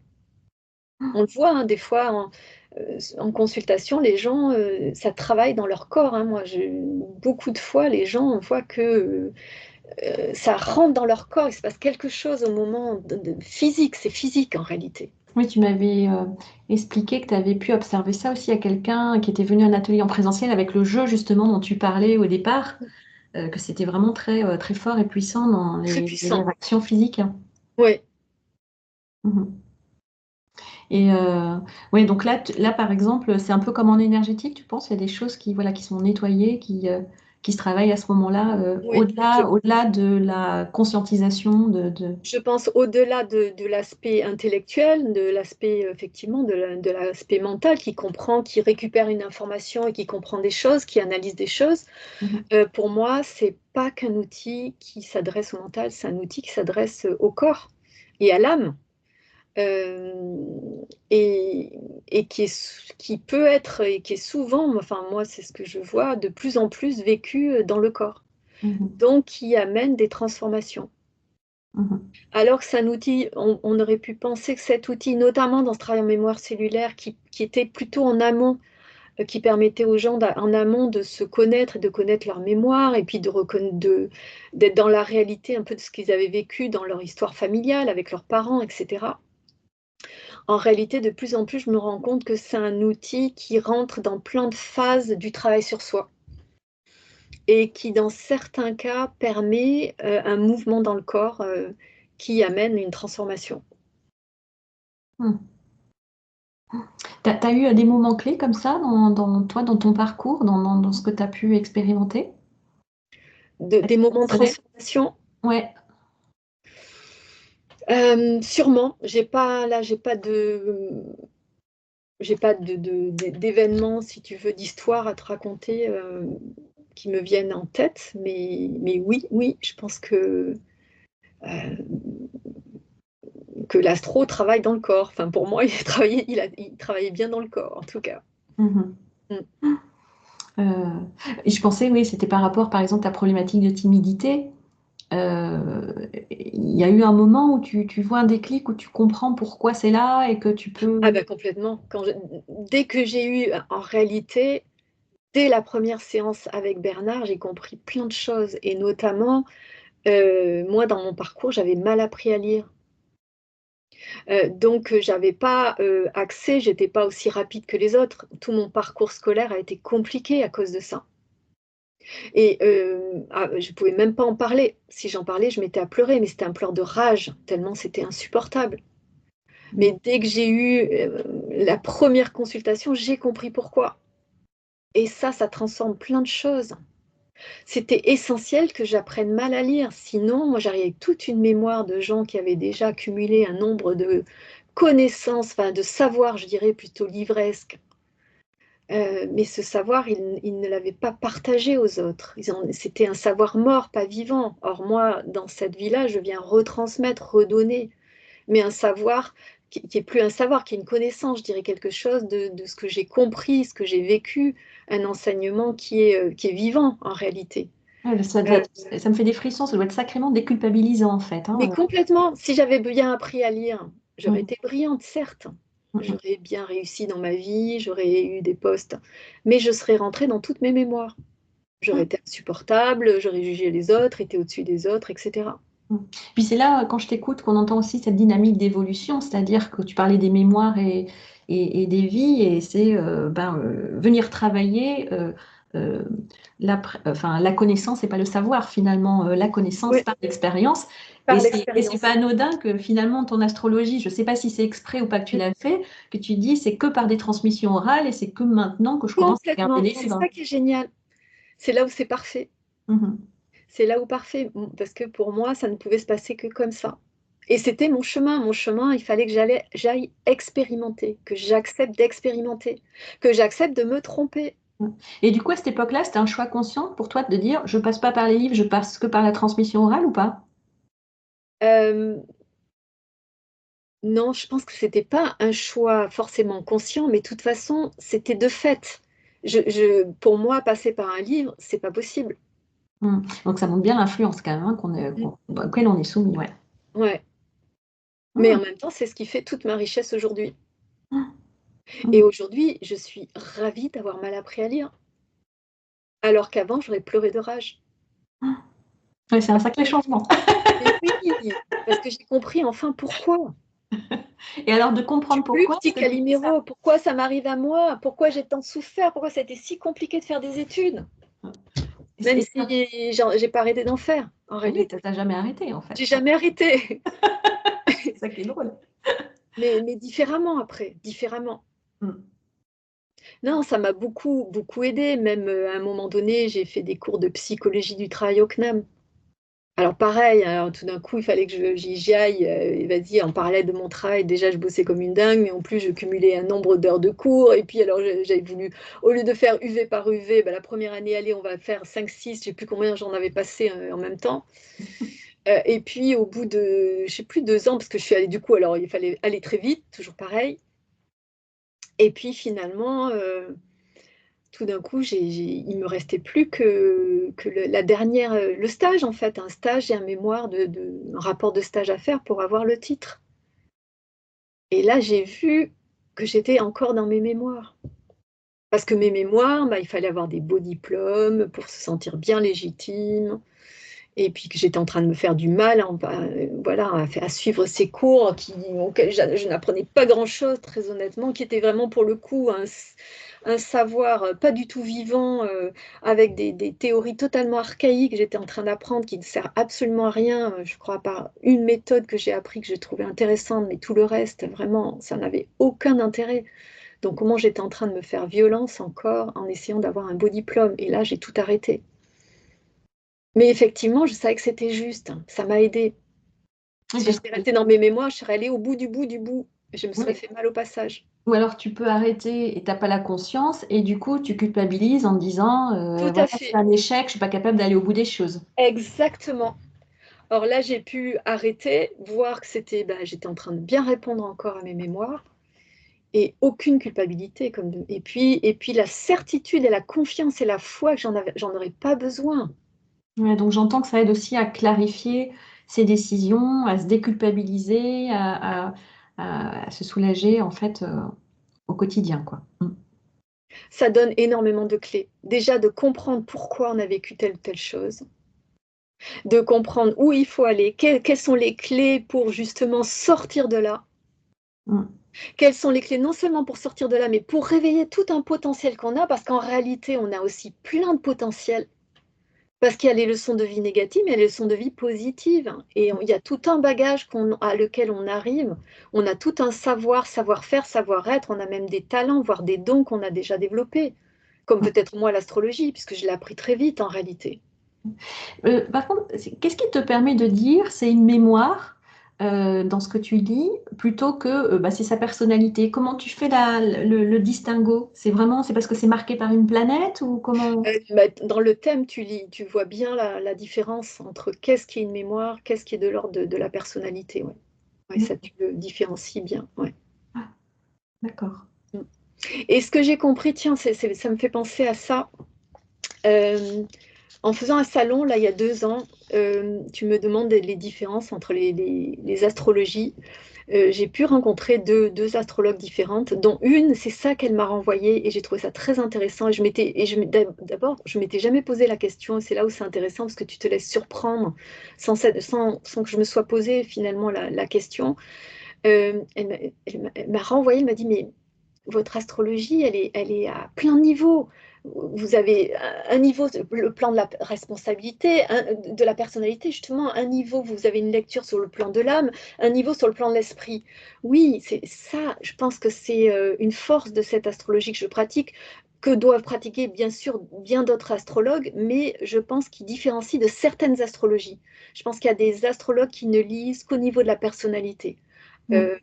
On le voit, hein, des fois, en consultation, les gens, ça travaille dans leur corps, hein. Moi, beaucoup de fois, les gens, on voit que ça rentre dans leur corps, il se passe quelque chose au moment physique, c'est physique en réalité. Oui, tu m'avais expliqué que tu avais pu observer ça aussi à quelqu'un qui était venu à un atelier en présentiel avec le jeu justement dont tu parlais au départ. que c'était vraiment très, très fort et puissant dans Très les puissant. réactions physiques. Ouais. Mhm. Et ouais, donc là, par exemple, c'est un peu comme en énergétique, tu penses? Il y a des choses qui, voilà, qui sont nettoyées, qui se travaillent à ce moment-là, Oui, je, au-delà de la conscientisation je pense au-delà de l'aspect intellectuel, de l'aspect effectivement de l'aspect mental qui comprend, qui récupère une information et qui comprend des choses, qui analyse des choses. Mhm. Pour moi, c'est pas qu'un outil qui s'adresse au mental, c'est un outil qui s'adresse au corps et à l'âme. Euh, et qui peut être, et qui est souvent, enfin moi c'est ce que je vois, de plus en plus vécu dans le corps. Mhm. Donc qui amène des transformations. Mhm. Alors que c'est un outil, on aurait pu penser que cet outil, notamment dans ce travail en mémoire cellulaire, qui était plutôt en amont, qui permettait aux gens en amont de se connaître et de connaître leur mémoire, et puis d'être dans la réalité un peu de ce qu'ils avaient vécu dans leur histoire familiale, avec leurs parents, etc. En réalité, de plus en plus, je me rends compte que c'est un outil qui rentre dans plein de phases du travail sur soi et qui, dans certains cas, permet un mouvement dans le corps qui amène une transformation. Mhm. T'as eu des moments clés comme ça toi, dans ton parcours, dans ce que tu as pu expérimenter? Des moments de transformation, Ouais. sûrement. J'ai pas d'événements, si tu veux, d'histoire à te raconter qui me viennent en tête, mais oui, oui, je pense euh, que l'astro travaille dans le corps. Enfin, pour moi, il travaillait bien dans le corps, en tout cas. Mhm. Mm. Euh, et je pensais, oui, c'était par rapport, par exemple, à ta problématique de timidité. Il y a eu un moment où tu vois un déclic, où tu comprends pourquoi c'est là et que tu Ah peux... ben complètement. Dès que j'ai eu, en réalité, dès la première séance avec Bernard, j'ai compris plein de choses. Et notamment, moi, dans mon parcours, j'avais mal appris à lire. Donc, j'avais pas accès, j'étais pas aussi rapide que les autres. Tout mon parcours scolaire a été compliqué à cause de ça. Et je pouvais même pas en parler. Si j'en parlais, je m'étais à pleurer, mais c'était un pleur de rage, tellement c'était insupportable. Mais dès que j'ai eu la première consultation, j'ai compris pourquoi. Et ça transforme plein de choses. C'était essentiel que j'apprenne mal à lire. Sinon, moi, j'arrivais avec toute une mémoire de gens qui avaient déjà accumulé un nombre de connaissances, enfin de savoir, je dirais plutôt livresque. Mais ce savoir, ils ne l'avaient pas partagé aux autres. C'était un savoir mort, pas vivant. Or, moi, dans cette vie-là, je viens retransmettre, redonner. Mais un savoir qui est plus un savoir, qui est une connaissance, je dirais quelque chose de ce que j'ai compris, ce que j'ai vécu, un enseignement qui est vivant en réalité. Ouais, Euh, ça me fait des frissons, ça doit être sacrément déculpabilisant en fait, mais hein. complètement, si j'avais bien appris à lire, j'aurais Mhm. été brillante, certes. Mhm. J'aurais bien réussi dans ma vie, j'aurais eu des postes, mais je serais rentrée dans toutes mes mémoires. J'aurais été insupportable, j'aurais jugé les autres, été au-dessus des autres, etc. Mhm. Puis c'est là, quand je t'écoute, qu'on entend aussi cette dynamique d'évolution, c'est-à-dire que tu parlais des mémoires et des vies, et c'est venir travailler euh, enfin, la connaissance et pas le savoir, finalement, la connaissance Oui, par l'expérience. par Et c'est pas l'expérience. anodin que finalement ton astrologie, je ne sais pas si c'est exprès ou pas que tu l'as fait, que tu dis c'est que par des transmissions orales et c'est que maintenant que je commence à regarder Complètement. les C'est livres. ça qui est génial. C'est là où c'est parfait. Mhm. C'est là où parfait. Parce que pour moi, ça ne pouvait se passer que comme ça. Et c'était mon chemin. Mon chemin, il fallait que j'aille expérimenter, que j'accepte d'expérimenter, que j'accepte de me tromper. Et du coup, à cette époque-là, c'était un choix conscient pour toi de dire, je passe pas par les livres, je passe que par la transmission orale ou pas? Euh, non, je pense que c'était pas un choix forcément conscient, mais de toute façon, c'était de fait. Pour moi, passer par un livre, c'est pas possible. Donc ça montre bien l'influence quand même, hein, Mm. auquel on est soumis, ouais. Ouais. Mais Hum, en même temps, c'est ce qui fait toute ma richesse aujourd'hui. hum, Et hum. aujourd'hui, je suis ravie d'avoir mal appris à lire, alors qu'avant, j'aurais pleuré de rage. Ouais, c'est un sacré changement. Mais oui, parce que j'ai compris enfin pourquoi. Et alors de Tu comprendre plus, pourquoi, petit ça te dit ça. Calimero, pourquoi ça m'arrive à moi? Pourquoi j'ai tant souffert? Pourquoi ça a été si compliqué de faire des études? Même si j'ai pas arrêté d'en faire, en Oui, réalité. tu as jamais arrêté en J'ai fait. jamais arrêté, C'est ça qui est drôle. mais différemment après, différemment. Mmh. Non, ça m'a beaucoup, beaucoup aidée. Même, à un moment donné, j'ai fait des cours de psychologie du travail au CNAM. Alors pareil, alors tout d'un coup, il fallait que j'y aille, et vas-y, en parallèle de mon travail, déjà je bossais comme une dingue, mais en plus je cumulais un nombre d'heures de cours et puis alors j'avais voulu, au lieu de faire UV par UV, bah, la première année, allez, on va faire 5, 6, je sais plus combien j'en avais passé, en même temps. Et puis au bout de, je sais plus, 2 ans, parce que je suis allée du coup, alors il fallait aller très vite, toujours pareil. Et puis finalement, tout d'un coup, il me restait plus que la dernière, le stage en fait, un stage et un mémoire un rapport de stage à faire pour avoir le titre. Et là, j'ai vu que j'étais encore dans mes mémoires. Parce que mes mémoires, bah, il fallait avoir des beaux diplômes pour se sentir bien légitime. Et puis que j'étais en train de me faire du mal, voilà, à suivre ces cours auxquels je n'apprenais pas grand-chose, très honnêtement, qui étaient vraiment pour le coup un savoir pas du tout vivant, avec des théories totalement archaïques. J'étais en train d'apprendre qui ne sert absolument à rien, je crois, à part une méthode que j'ai appris, que j'ai trouvée intéressante, mais tout le reste, vraiment, ça n'avait aucun intérêt. Donc comment j'étais en train de me faire violence encore en essayant d'avoir un beau diplôme. Et là, j'ai tout arrêté. Mais effectivement, je savais que c'était juste, hein. Ça m'a aidée. Oui, Si parce j'étais que restée dans mes mémoires, je serais allée au bout du bout du bout. Et je me serais oui. fait mal au passage. Ou alors tu peux arrêter et t'as pas la conscience et du coup tu culpabilises en te disant Tout à voilà, c'est fait. un échec, je suis pas capable d'aller au bout des choses. Exactement. Or là, j'ai pu arrêter, voir que c'était, bah, j'étais en train de bien répondre encore à mes mémoires et aucune culpabilité. Et puis la certitude et la confiance et la foi que j'en aurais pas besoin. Ouais, donc j'entends que ça aide aussi à clarifier ses décisions, à se déculpabiliser, à se soulager en fait au quotidien, quoi. Mm. Ça donne énormément de clés. Déjà de comprendre pourquoi on a vécu telle ou telle chose, de comprendre où il faut aller, quelles sont les clés pour justement sortir de là. Mm. Quelles sont les clés non seulement pour sortir de là, mais pour réveiller tout un potentiel qu'on a, parce qu'en réalité, on a aussi plein de potentiel. Parce qu'il y a les leçons de vie négatives, mais il y a les leçons de vie positives. Et il y a tout un bagage à lequel on arrive. On a tout un savoir-faire, savoir-être. On a même des talents, voire des dons qu'on a déjà développés. Comme Mm. peut-être moi l'astrologie, puisque je l'ai appris très vite en réalité. Par contre, qu'est-ce qui te permet de dire c'est une mémoire dans ce que tu lis plutôt que bah, c'est sa personnalité? Comment tu fais le distinguo? C'est parce que c'est marqué par une planète ou comment? Bah, dans le thème, tu vois bien la différence entre qu'est-ce qui est une mémoire, qu'est-ce qui est de l'ordre de la personnalité. Ouais. Ouais, ça, tu le différencies bien. Ouais. Ah, d'accord. Mm. Et ce que j'ai compris, tiens, ça me fait penser à ça. Euh, En faisant un salon, là, il y a 2 ans, tu me demandes les différences entre les astrologies. J'ai pu rencontrer deux astrologues différentes, dont une, c'est ça qu'elle m'a renvoyé, et j'ai trouvé ça très intéressant. D'abord, je m'étais jamais posé la question, et c'est là où c'est intéressant, parce que tu te laisses surprendre sans que je me sois posé finalement la question. Elle m'a renvoyé, elle m'a dit, mais votre astrologie, elle est à plein de niveaux. Vous avez un niveau, le plan de la responsabilité, de la personnalité, justement, un niveau, vous avez une lecture sur le plan de l'âme, un niveau sur le plan de l'esprit. Oui, c'est ça, je pense que c'est une force de cette astrologie que je pratique, que doivent pratiquer bien sûr bien d'autres astrologues, mais je pense qu'ils différencient de certaines astrologies. Je pense qu'il y a des astrologues qui ne lisent qu'au niveau de la personnalité. Mm. Euh,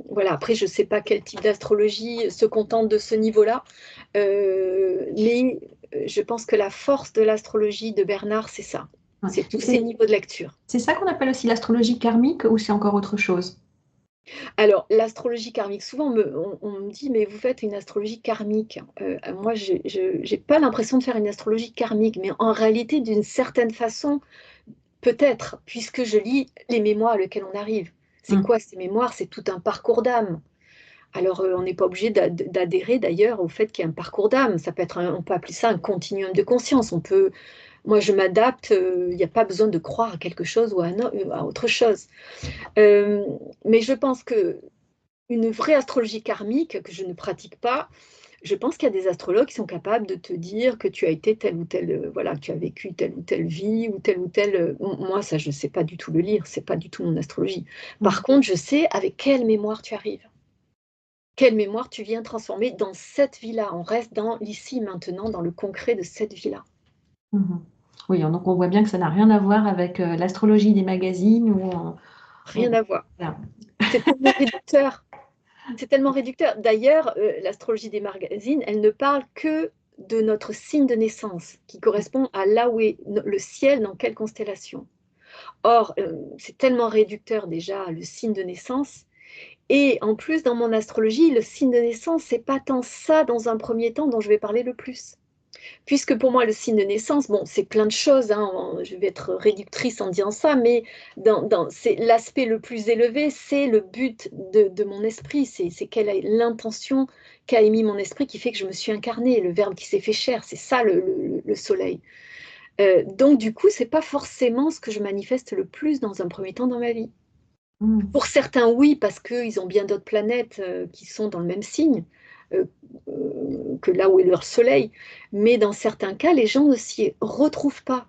voilà, après, je ne sais pas quel type d'astrologie se contente de ce niveau-là, mais je pense que la force de l'astrologie de Bernard, c'est ça. Ouais. C'est tous Et ces niveaux de lecture. c'est ça qu'on appelle aussi l'astrologie karmique ou c'est encore autre chose? Alors, l'astrologie karmique, souvent on me dit, mais vous faites une astrologie karmique. Moi, je n'ai pas l'impression de faire une astrologie karmique, mais en réalité, d'une certaine façon, peut-être, puisque je lis les mémoires à lesquelles on arrive. C'est Mm. quoi ces mémoires? C'est tout un parcours d'âme. Alors, on n'est pas obligé d'adhérer d'ailleurs au fait qu'il y a un parcours d'âme. Ça peut être on peut appeler ça un continuum de conscience. Moi, je m'adapte. Il n'y a pas besoin de croire à quelque chose ou à autre chose. Mais je pense que une vraie astrologie karmique que je ne pratique pas, Je pense qu'il y a des astrologues qui sont capables de te dire que tu as été telle ou telle, voilà, que tu as vécu telle ou telle vie ou telle ou telle. Moi, ça, je ne sais pas du tout le lire, c'est pas du tout mon astrologie. Par contre, je sais avec quelle mémoire tu arrives, quelle mémoire tu viens transformer dans cette vie-là. On reste dans l'ici, maintenant, dans le concret de cette vie-là. Mhm. Oui, donc on voit bien que ça n'a rien à voir avec l'astrologie des magazines Rien à voir. voilà. C'est tellement réducteur. C'est tellement réducteur. D'ailleurs, l'astrologie des magazines, elle ne parle que de notre signe de naissance, qui correspond à là où est le ciel, dans quelle constellation. Or, c'est tellement réducteur déjà, le signe de naissance. Et en plus, dans mon astrologie, le signe de naissance, c'est pas tant ça, dans un premier temps, dont je vais parler le plus. Puisque pour moi, le signe de naissance, bon, c'est plein de choses, hein, je vais être réductrice en disant ça, mais c'est l'aspect le plus élevé, c'est le but de mon esprit, c'est quelle est l'intention qu'a émis mon esprit qui fait que je me suis incarnée, le verbe qui s'est fait chair, c'est ça le soleil. Donc du coup, c'est pas forcément ce que je manifeste le plus dans un premier temps dans ma vie. Mm. Pour certains, oui, parce qu'ils ont bien d'autres planètes qui sont dans le même signe euh, que là où est leur soleil. Mais dans certains cas, les gens ne s'y retrouvent pas.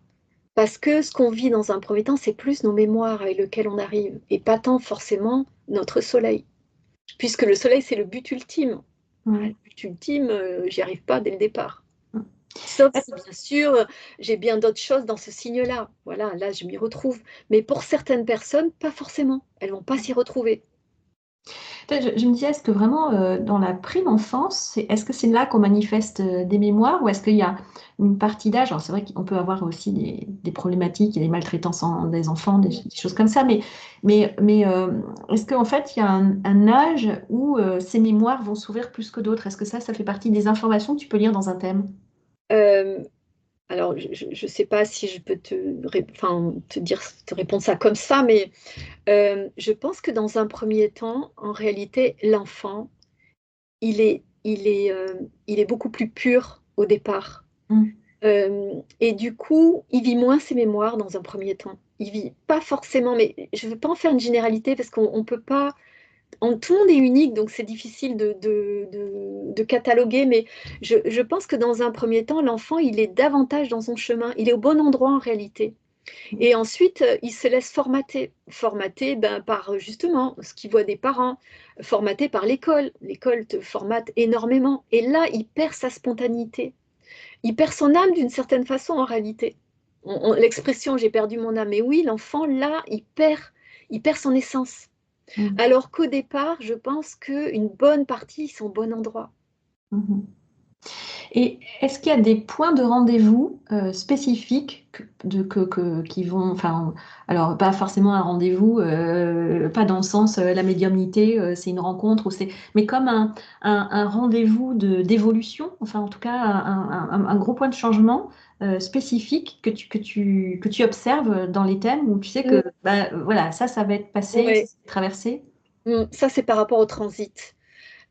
Parce que ce qu'on vit dans un premier temps, c'est plus nos mémoires avec lesquelles on arrive, et pas tant forcément notre soleil. Puisque le soleil, c'est le but ultime. Ah, Mm. le but ultime, j'y arrive pas dès le départ. Mm. Sauf si, bien sûr, j'ai bien d'autres choses dans ce signe-là. Voilà, là, je m'y retrouve. Mais pour certaines personnes, pas forcément. Elles vont pas s'y retrouver. Je me disais, est-ce que vraiment dans la prime enfance, est-ce que c'est là qu'on manifeste des mémoires ou est-ce qu'il y a une partie d'âge? Alors c'est vrai qu'on peut avoir aussi des problématiques, il y a des maltraitances des enfants, des choses comme ça, mais est-ce qu'en fait il y a un âge où ces mémoires vont s'ouvrir plus que d'autres? Est-ce que ça fait partie des informations que tu peux lire dans un thème? Euh, alors, je ne sais pas si je peux enfin, te répondre ça comme ça, mais je pense que dans un premier temps, en réalité, l'enfant, il est beaucoup plus pur au départ. Mm. Et du coup, il vit moins ses mémoires dans un premier temps. Il vit pas forcément, mais je ne veux pas en faire une généralité parce qu'on ne peut pas. Tout le monde est unique, donc c'est difficile de cataloguer, mais je pense que dans un premier temps, l'enfant, il est davantage dans son chemin. Il est au bon endroit en réalité. Et ensuite, il se laisse formater. Formater par justement ce qu'il voit des parents, formaté par l'école. L'école te formate énormément. Et là, il perd sa spontanéité. Il perd son âme d'une certaine façon en réalité. L'expression j'ai perdu mon âme, mais oui, l'enfant, là, il perd son essence. Mm. Alors qu'au départ, je pense qu'une bonne partie sont au bon endroit. Mhm. Et est-ce qu'il y a des points de rendez-vous spécifiques qui vont, enfin, alors pas forcément un rendez-vous, pas dans le sens la médiumnité, c'est une rencontre, mais comme un rendez-vous d'évolution, enfin en tout cas un gros point de changement spécifique que tu observes dans les thèmes où tu sais que Mm, bah, voilà, ça va être passé, ça ouais. va être traversé. Ça, c'est par rapport au transit.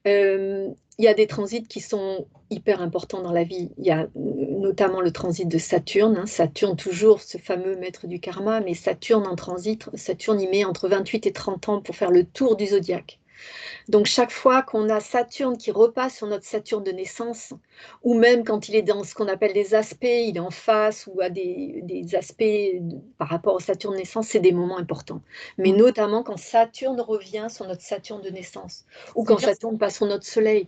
Il y a des transits qui sont hyper importants dans la vie. Il y a notamment le transit de Saturne, hein. Saturne, toujours ce fameux maître du karma, mais Saturne en transit, Saturne, il met entre 28 et 30 ans pour faire le tour du zodiaque. Donc chaque fois qu'on a Saturne qui repasse sur notre Saturne de naissance, ou même quand il est dans ce qu'on appelle des aspects, il est en face ou a des aspects par rapport au Saturne de naissance, c'est des moments importants. Mais Mm. notamment quand Saturne revient sur notre Saturne de naissance, ou quand C'est-à-dire, Saturne passe sur notre Soleil.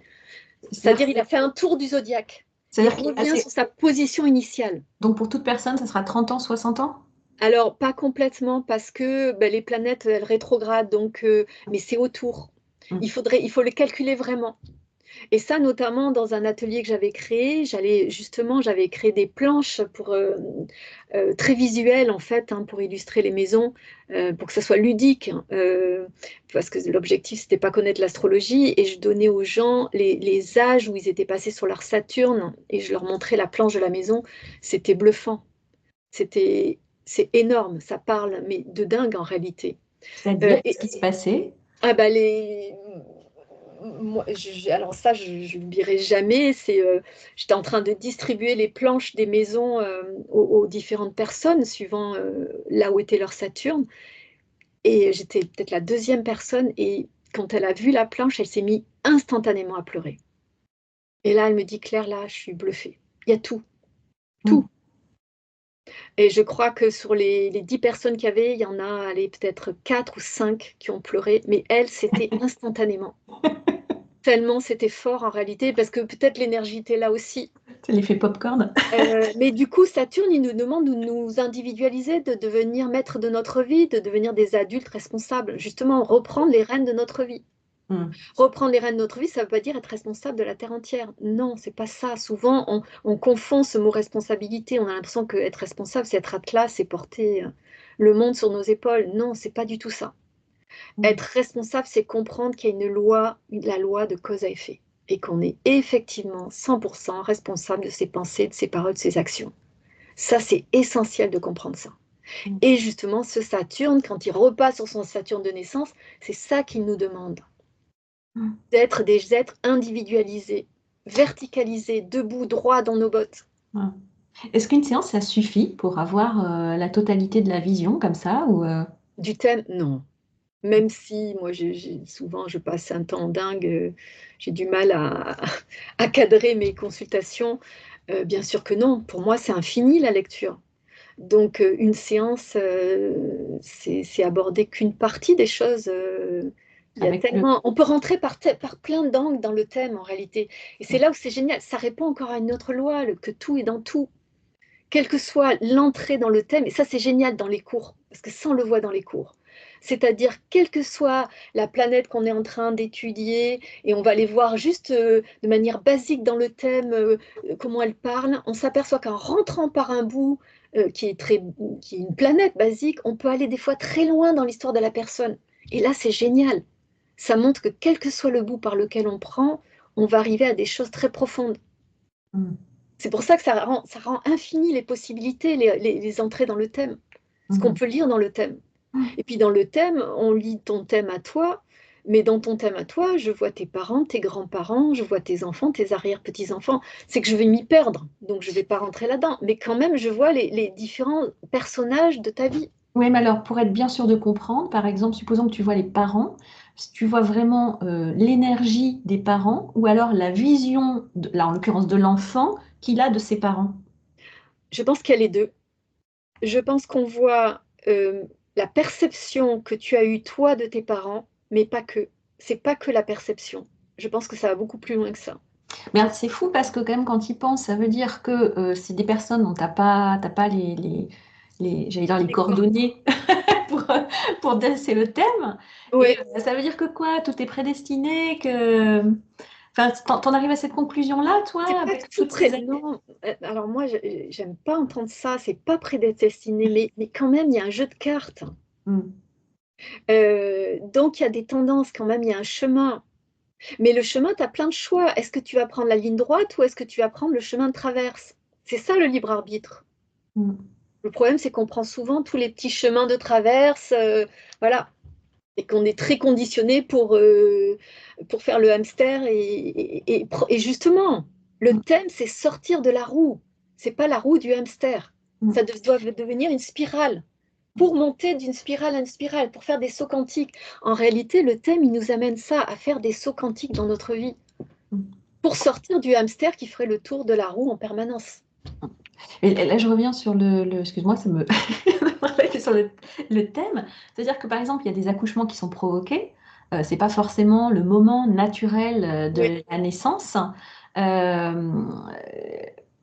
c'est-à-dire, C'est-à-dire il a fait un tour du zodiaque. Il c'est-à-dire qu'il est revient passé. sur sa position initiale. Donc pour toute personne, ça sera 30 ans, 60 ans? Alors, pas complètement, parce que les planètes, elles rétrogradent, donc, mais c'est autour. Mm. Il faut le calculer vraiment. Et ça, notamment dans un atelier que j'avais créé, j'avais créé des planches très visuelles en fait, hein, pour illustrer les maisons, pour que ça soit ludique, hein, parce que l'objectif c'était pas connaître l'astrologie, et je donnais aux gens les âges où ils étaient passés sur leur Saturne, et je leur montrais la planche de la maison. C'était bluffant, c'est énorme, ça parle, mais de dingue en réalité. Euh, C'est-à-dire, et, qu'est-ce qui se passait? ah bah les, moi, alors ça, je l'oublierai jamais. J'étais en train de distribuer les planches des maisons aux différentes personnes, suivant là où était leur Saturne. Et j'étais peut-être la deuxième personne. Et quand elle a vu la planche, elle s'est mise instantanément à pleurer. Et là, elle me dit, Claire, là, je suis bluffée. Il y a tout, tout. Mm. Et je crois que sur les 10 personnes qu'il y avait, il y en a, allez, peut-être 4 ou 5 qui ont pleuré. Mais elle, c'était instantanément. Tellement c'était fort en réalité, parce que peut-être l'énergie était là aussi. C'est l'effet popcorn. Mais du coup, Saturne, il nous demande de nous individualiser, de devenir maître de notre vie, de devenir des adultes responsables. Justement, reprendre les rênes de notre vie. Mm. Reprendre les rênes de notre vie, ça ne veut pas dire être responsable de la terre entière. Non, c'est pas ça. Souvent, on confond ce mot responsabilité. On a l'impression qu'être responsable, c'est être atlas, c'est porter le monde sur nos épaules. Non, c'est pas du tout ça. Mm. Être responsable, c'est comprendre qu'il y a une loi, la loi de cause à effet, et qu'on est effectivement 100% responsable de ses pensées, de ses paroles, de ses actions. Ça, c'est essentiel de comprendre ça. Mm. Et justement, ce Saturne, quand il repasse sur son Saturne de naissance, c'est ça qu'il nous demande, Mm. d'être des êtres individualisés, verticalisés, debout, droit dans nos bottes. Ouais. Est-ce qu'une séance, ça suffit pour avoir la totalité de la vision comme ça ou Du thème, non. Même si moi, souvent, je passe un temps dingue, j'ai du mal à cadrer mes consultations. Bien sûr que non, pour moi, c'est infini la lecture. Donc, une séance, c'est aborder qu'une partie des choses. Il y a avec le... tellement, on peut rentrer par plein d'angles dans le thème en réalité. Et c'est là où c'est génial. Ça répond encore à une autre loi, que tout est dans tout. Quelle que soit l'entrée dans le thème, et ça c'est génial dans les cours, parce que ça on le voit dans les cours. C'est-à-dire, quelle que soit la planète qu'on est en train d'étudier, et on va aller voir juste de manière basique dans le thème comment elle parle, on s'aperçoit qu'en rentrant par un bout qui est une planète basique, on peut aller des fois très loin dans l'histoire de la personne. Et là, c'est génial. Ça montre que quel que soit le bout par lequel on prend, on va arriver à des choses très profondes. Mm. C'est pour ça que ça rend infini les possibilités, les entrées dans le thème, ce qu'on Mhm. peut lire dans le thème. Mm. Et puis dans le thème, on lit ton thème à toi, mais dans ton thème à toi, je vois tes parents, tes grands-parents, je vois tes enfants, tes arrière-petits-enfants. C'est que je vais m'y perdre, donc je ne vais pas rentrer là-dedans. Mais quand même, je vois les différents personnages de ta vie. Oui, mais alors pour être bien sûr de comprendre, par exemple, supposons que tu vois les parents, si tu vois vraiment l'énergie des parents ou alors la vision, là en l'occurrence de l'enfant, qu'il a de ses parents. Je pense qu'il y a les deux. Je pense qu'on voit la perception que tu as eue toi de tes parents, mais pas que. C'est pas que la perception. Je pense que ça va beaucoup plus loin que ça. Mais alors, c'est fou parce que quand même quand ils pensent, ça veut dire que c'est des personnes dont t'as pas j'allais dire les D'accord. coordonnées pour, pour c'est le thème. Et Oui, ça veut dire que quoi? Tout est prédestiné, que... Enfin, t'en arrives à cette conclusion-là, toi, c'est pas avec tout toutes ces près. années? Non, alors moi, j'aime pas entendre ça. C'est pas prédestiné, mais quand même, il y a un jeu de cartes. Hmm. Donc, il y a des tendances quand même. Il y a un chemin. Mais le chemin, tu as plein de choix. Est-ce que tu vas prendre la ligne droite ou est-ce que tu vas prendre le chemin de traverse? C'est ça le libre arbitre. Hmm. Le problème, c'est qu'on prend souvent tous les petits chemins de traverse, voilà, et qu'on est très conditionné pour faire le hamster. Et justement, le Hmm. thème, c'est sortir de la roue. C'est pas la roue du hamster. Hmm. Ça doit devenir une spirale. Pour monter d'une spirale à une spirale, pour faire des sauts quantiques. En réalité, le thème, il nous amène ça, à faire des sauts quantiques dans notre vie, Hmm. pour sortir du hamster qui ferait le tour de la roue en permanence. Et là, je reviens sur excuse-moi, ça me sur le thème. C'est-à-dire que par exemple, il y a des accouchements qui sont provoqués. C'est pas forcément le moment naturel Oui. de la naissance. Euh,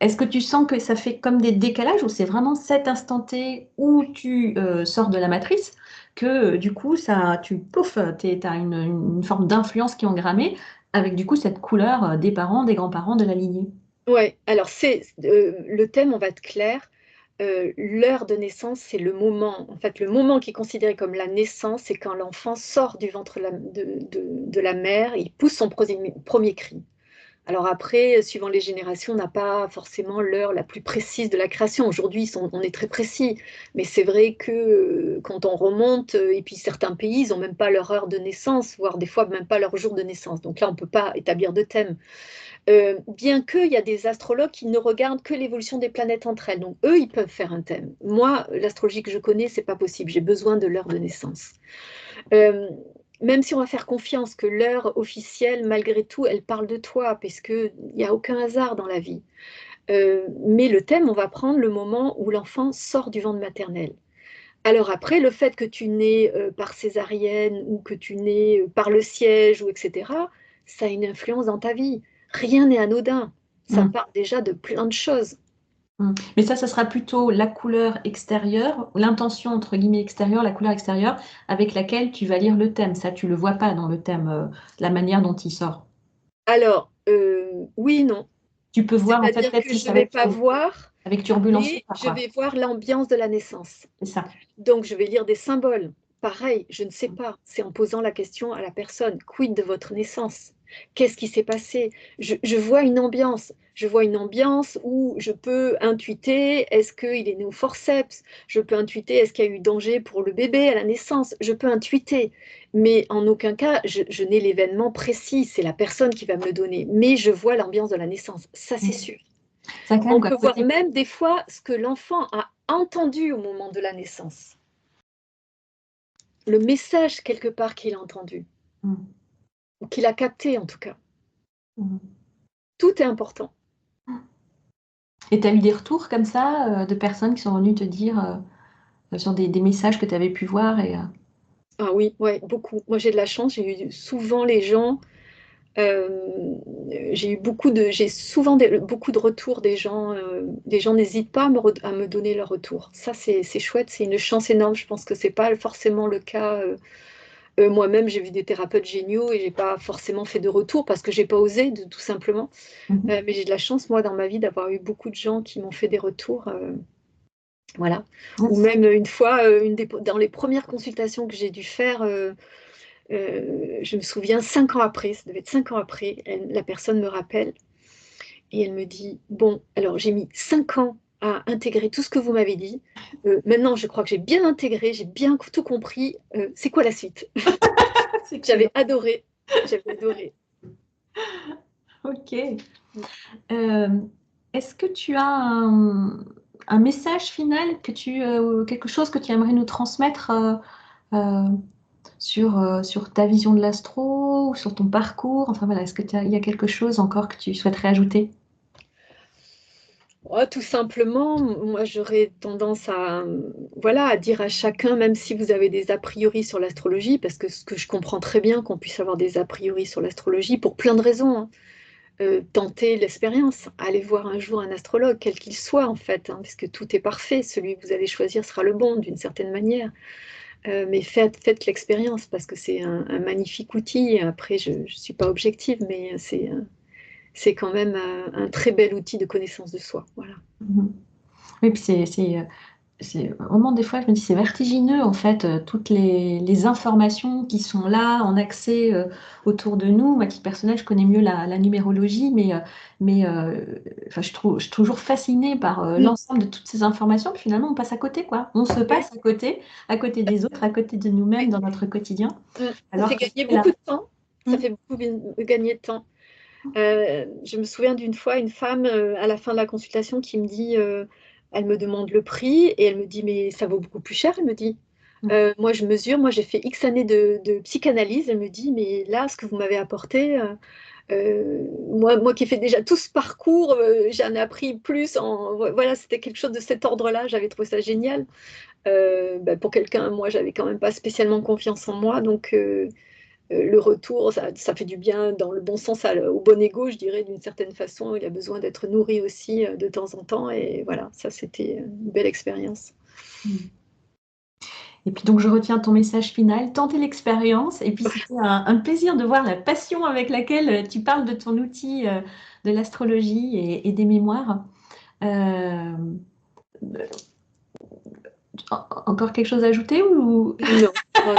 Est-ce que tu sens que ça fait comme des décalages ou c'est vraiment cet instant T où tu sors de la matrice que du coup, ça, tu pouf, t'as une forme d'influence qui est engrammée avec du coup cette couleur des parents, des grands-parents, de la lignée. Ouais, alors c'est le thème, on va être clair. L'heure de naissance, c'est le moment. En fait, le moment qui est considéré comme la naissance, c'est quand l'enfant sort du ventre de la mère, il pousse son premier cri. Alors après, suivant les générations, on n'a pas forcément l'heure la plus précise de la création. Aujourd'hui, on est très précis, mais c'est vrai que quand on remonte, et puis certains pays, ils n'ont même pas leur heure de naissance, voire des fois même pas leur jour de naissance. Donc là, on ne peut pas établir de thème. Bien qu'il y a des astrologues qui ne regardent que l'évolution des planètes entre elles. Donc, eux, ils peuvent faire un thème. Moi, l'astrologie que je connais, c'est pas possible. J'ai besoin de l'heure de naissance. Euh, même si on va faire confiance que l'heure officielle, malgré tout, elle parle de toi, parce qu'il n'y a aucun hasard dans la vie. Mais le thème, on va prendre le moment où l'enfant sort du ventre maternel. Alors après, le fait que tu nais par césarienne ou que tu nais par le siège, ou etc., ça a une influence dans ta vie. Rien n'est anodin. Ça Mm. part déjà de plein de choses. Mais ça sera plutôt la couleur extérieure, l'intention entre guillemets extérieure, la couleur extérieure avec laquelle tu vas lire le thème. Ça, tu le vois pas dans le thème, la manière dont il sort. Alors, oui, non. Tu peux voir en fait C'est-à-dire peut-être que plus je ne vais pas voir, avec turbulence ou mais pas, je quoi. vais voir l'ambiance de la naissance. C'est ça. Donc, je vais lire des symboles. Pareil, je ne sais pas. C'est en posant la question à la personne, quid de votre naissance? Qu'est-ce qui s'est passé? Je vois une ambiance. Je vois une ambiance où je peux intuiter, est-ce qu'il est né au forceps? Je peux intuiter, est-ce qu'il y a eu danger pour le bébé à la naissance? Je peux intuiter. Mais en aucun cas, je n'ai l'événement précis. C'est la personne qui va me le donner. Mais je vois l'ambiance de la naissance. Ça, c'est Mm. sûr. Ça a quand même On quoi, peut voir côté. même des fois ce que l'enfant a entendu au moment de la naissance, le message quelque part qu'il a entendu, Mm. ou qu'il a capté en tout cas. Mm. Tout est important. Et tu as eu des retours comme ça de personnes qui sont venues te dire sur des messages que tu avais pu voir Ah oui, ouais, beaucoup. Moi j'ai de la chance, j'ai eu souvent les gens, j'ai souvent beaucoup de retours des gens. Les gens n'hésitent pas à me donner leur retour. Ça c'est chouette, c'est une chance énorme. Je pense que c'est pas forcément le cas. Moi-même, j'ai vu des thérapeutes géniaux et j'ai pas forcément fait de retour parce que j'ai pas osé, tout simplement. Mhm. Mais j'ai de la chance, moi, dans ma vie, d'avoir eu beaucoup de gens qui m'ont fait des retours. Voilà. Ou Yes. même une fois, dans les premières consultations que j'ai dû faire, je me souviens, 5 ans après, ça devait être 5 ans après, la personne me rappelle et elle me dit, bon, alors j'ai mis 5 ans à intégrer tout ce que vous m'avez dit. Maintenant, je crois que j'ai bien intégré, j'ai bien tout compris. C'est quoi la suite? C'est excellent. J'avais adoré. J'avais adoré. Ok. Euh, est-ce que tu as un message final quelque chose que tu aimerais nous transmettre euh, sur ta vision de l'astro ou sur ton parcours? Enfin voilà, est-ce il y a quelque chose encore que tu souhaiterais ajouter? Oh, tout simplement, moi j'aurais tendance à, voilà, à dire à chacun, même si vous avez des a priori sur l'astrologie, parce que ce que je comprends très bien qu'on puisse avoir des a priori sur l'astrologie pour plein de raisons, hein. Tentez l'expérience, allez voir un jour un astrologue, quel qu'il soit en fait, hein, parce que tout est parfait, celui que vous allez choisir sera le bon d'une certaine manière. Mais faites l'expérience parce que c'est un magnifique outil. Après, je ne suis pas objective, mais c'est quand même un très bel outil de connaissance de soi. Voilà. Mhm. Oui, puis c'est vraiment des fois, je me dis, c'est vertigineux en fait, toutes les informations qui sont là en accès autour de nous. Moi, à titre personnel, je connais mieux la numérologie, enfin, je suis toujours fascinée par Mm. l'ensemble de toutes ces informations. Puis finalement, on passe à côté, quoi. On se Oui, passe à côté des autres, à côté de nous-mêmes oui. dans notre quotidien, Mm. Ça fait alors que gagner c'est là. beaucoup de temps. Ça Hum, fait beaucoup gagner de temps. Je me souviens d'une fois, une femme, à la fin de la consultation, qui me dit, elle me demande le prix et elle me dit, mais ça vaut beaucoup plus cher, elle me dit. hum, Moi, je mesure, moi j'ai fait X années de psychanalyse, elle me dit, mais là, ce que vous m'avez apporté, moi qui ai fait déjà tout ce parcours, j'en ai appris plus. Voilà, c'était quelque chose de cet ordre-là, j'avais trouvé ça génial. Pour quelqu'un, moi, j'avais quand même pas spécialement confiance en moi, donc le retour, ça fait du bien dans le bon sens, au bon ego, je dirais, d'une certaine façon. Il a besoin d'être nourri aussi de temps en temps, et voilà, ça, c'était une belle expérience. hum. Et puis donc je retiens ton message final, tenter l'expérience. Et puis c'était un plaisir de voir la passion avec laquelle tu parles de ton outil de l'astrologie et des mémoires. Euh, encore quelque chose à ajouter ou... Non, non,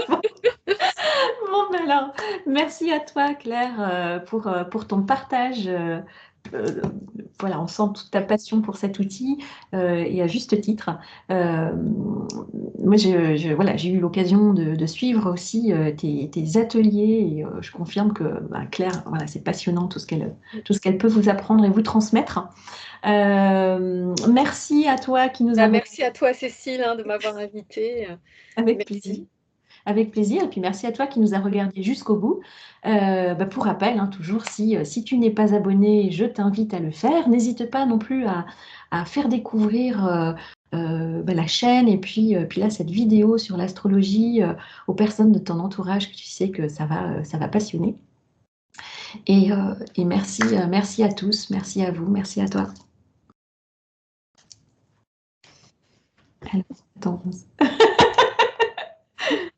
non. Bon, ben alors, merci à toi Claire pour ton partage. Euh, voilà, on sent toute ta passion pour cet outil et à juste titre. Euh, moi, voilà, j'ai eu l'occasion de suivre aussi tes ateliers et je confirme que bah, Claire, voilà, c'est passionnant tout ce qu'elle peut vous apprendre et vous transmettre. Merci à toi qui nous a Merci à toi, Cécile, hein, de m'avoir invitée. avec plaisir. Merci. avec plaisir. Et puis merci à toi qui nous a regardé jusqu'au bout. Pour rappel, hein, toujours, si tu n'es pas abonné, je t'invite à le faire. N'hésite pas non plus à faire découvrir la chaîne et puis là, cette vidéo sur l'astrologie aux personnes de ton entourage que tu sais que ça va passionner. Et merci à tous, merci à vous, merci à toi. Alors, attends.